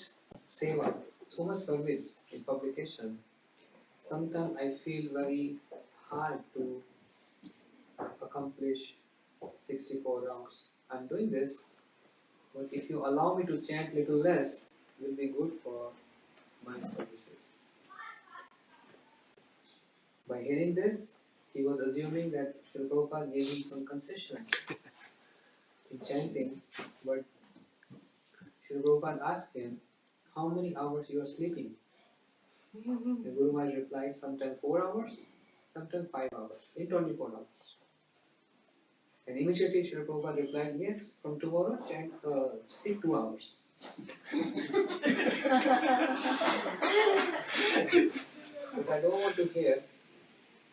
seva, so much service in publication. Sometimes I feel very hard to accomplish 64 rounds. I am doing this, but if you allow me to chant little less, it will be good for my services. By hearing this, he was assuming that Srila Prabhupada gave him some concession in chanting, but Srila Prabhupada asked him, how many hours you are sleeping? The Guru Maharaj replied, sometimes 4 hours, sometimes 5 hours, in 24 hours. And immediately Srila Prabhupada replied, yes, from tomorrow sleep 2 hours. But I don't want to hear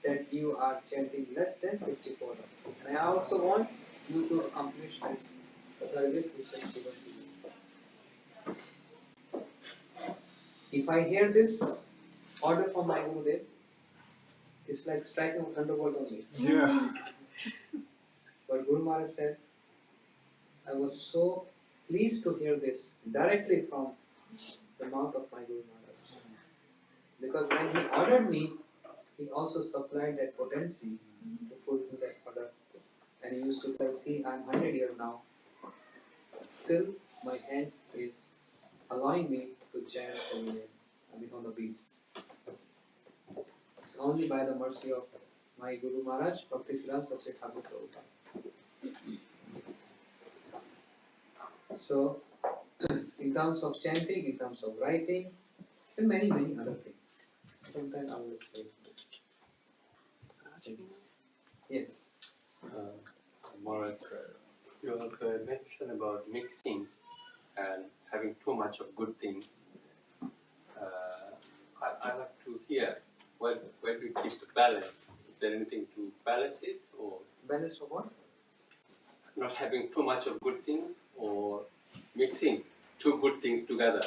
that you are chanting less than 64 hours. And I also want you to accomplish this service which is given to you. If I hear this order from my Gurudev, it's like striking a thunderbolt on me. Yeah. But Guru Maharaj said, I was so pleased to hear this directly from the mouth of my Guru Maharaj. Because when he ordered me, he also supplied that potency to fulfill that order. And he used to tell, see, I'm 100 years now. Still, my hand is allowing me to chant on the beats. It's only by the mercy of my Guru Maharaj, Bhakti Siddhanta Saraswati Thakur Prabhupada. So, in terms of chanting, in terms of writing, and many, many other things. Sometimes I will explain this. Yes. Maharaj, you have mentioned about mixing and having too much of good things. I like to hear where do you keep the balance? Is there anything to balance it, or Balance for what? not having too much of good things, or mixing two good things together?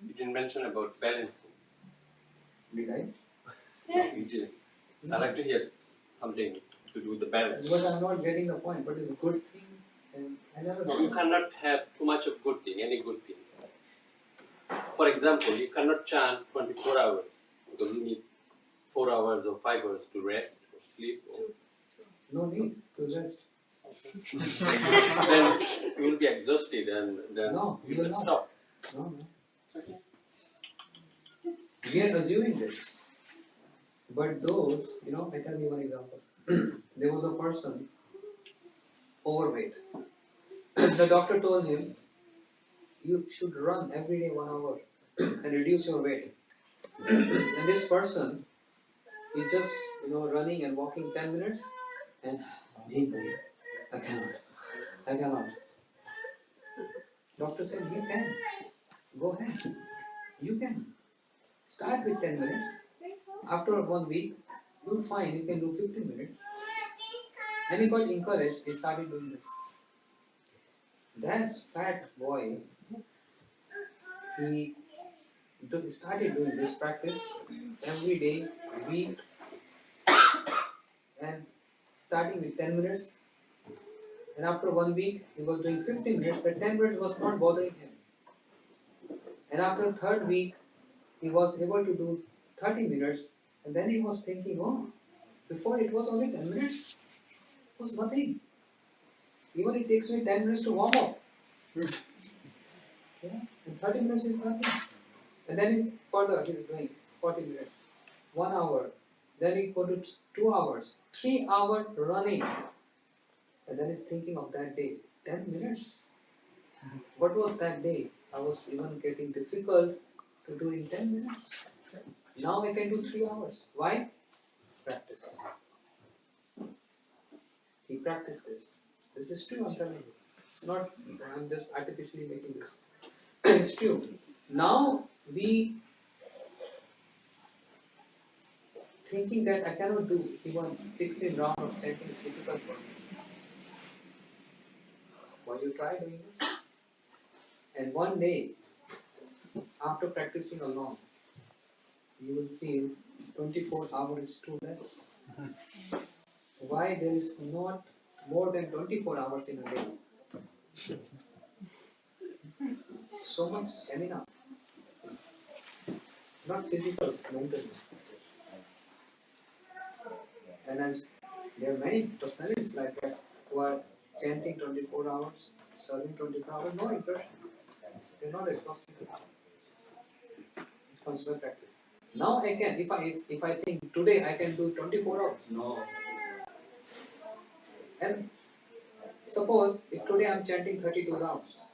You didn't mention about balancing. Did I? You didn't. I like to hear something to do with the balance. Because I'm not getting the point. What is a good thing? And I never No, you cannot have too much of good thing, any good thing. For example, you cannot chant 24 hours because you need 4 hours or 5 hours to rest or sleep. Or No need to rest. then you will be exhausted and then No, you you will will not. stop. No. We are assuming this. But those, I tell you one example. There was a person overweight. The doctor told him, you should run every day 1 hour and reduce your weight. And this person is just, running and walking 10 minutes and I cannot. Doctor said, you can. Go ahead. You can. Start with 10 minutes. After 1 week, you'll find you can do 15 minutes. And he got encouraged, he started doing this. That fat boy, he started doing this practice every day, week, and starting with 10 minutes. And after 1 week, he was doing 15 minutes, but 10 minutes was not bothering him. And after 3rd week, he was able to do 30 minutes, and then he was thinking, oh, before it was only 10 minutes, it was nothing. Even it takes me 10 minutes to warm up. Yeah? And 30 minutes is nothing. And then he's doing 40 minutes, 1 hour, then he go to 2 hours, 3 hours running. And then he's thinking of that day, 10 minutes. What was that day? I was even getting difficult to do in 10 minutes. Now I can do 3 hours. Why? Practice. He practiced this. This is true, I'm telling you. It's not, I'm just artificially making this. It's true. Now we thinking that I cannot do even 16 rounds of chanting is difficult for me. Why you try doing this? And one day, after practicing alone, you will feel 24 hours is too less. Why there is not more than 24 hours in a day? So much stamina. Not physical, mental. And there are many personalities like that who are chanting 24 hours, serving 24 hours, no exertion. They are not exhausted. It comes by practice. Now I can, if I think today I can do 24 hours, no. And suppose if today I am chanting 32 rounds,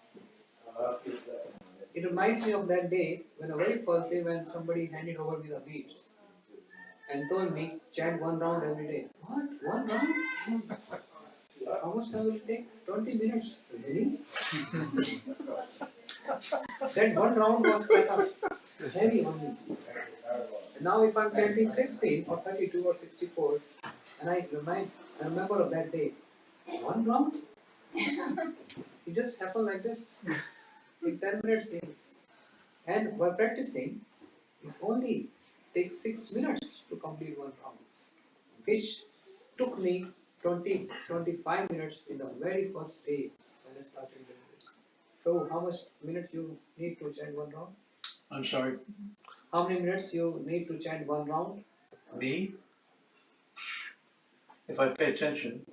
it reminds me of that day when the very first day when somebody handed over me the beads and told me chant 1 round every day. What? 1 round? How much time will it take? 20 minutes. Really? That 1 round was cut up. Heavy on me. And now if I'm chanting 16 or 32 or 64 and I remember of that day, 1 round? It just happened like this. In 10 minutes since. And by practicing, it only takes 6 minutes to complete 1 round, which took me 25 minutes in the very first day when I started doing this. Prabhu, how much minutes you need to chant one round? I'm sorry, How many minutes you need to chant one round? me? If I pay attention,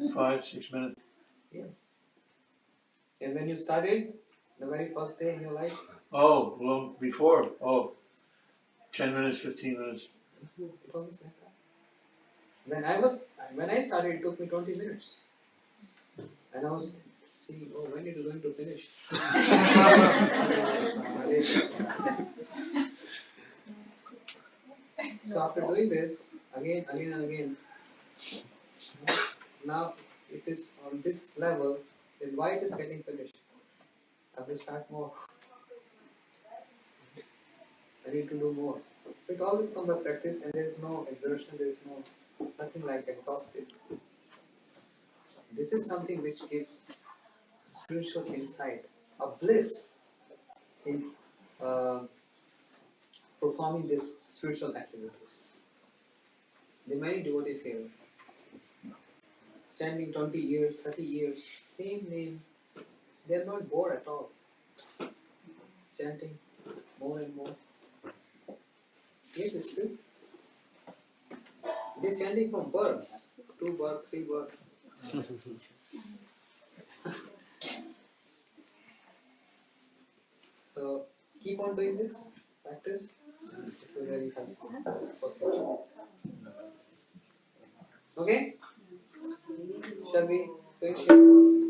5-6 minutes. Yes. And when you started, the very first day in your life? Oh, well, before, 10 minutes, 15 minutes. It was like that. When I started, it took me 20 minutes. And I was seeing, when it is going to finish. So after doing this, again and again, now it is on this level, then why it is getting finished? I have to start more. I need to do more. So it always comes by practice, and there is no exertion, there is nothing like exhausted. This is something which gives spiritual insight, a bliss in performing this spiritual activities. The many devotees here, chanting 20 years, 30 years, same name, they are not bored at all. Chanting more and more. Yes, it's true. They are chanting from birth, 2 birth, 3 birth. So keep on doing this, practice, and it will really help you for future. Okay? Shall we finish here?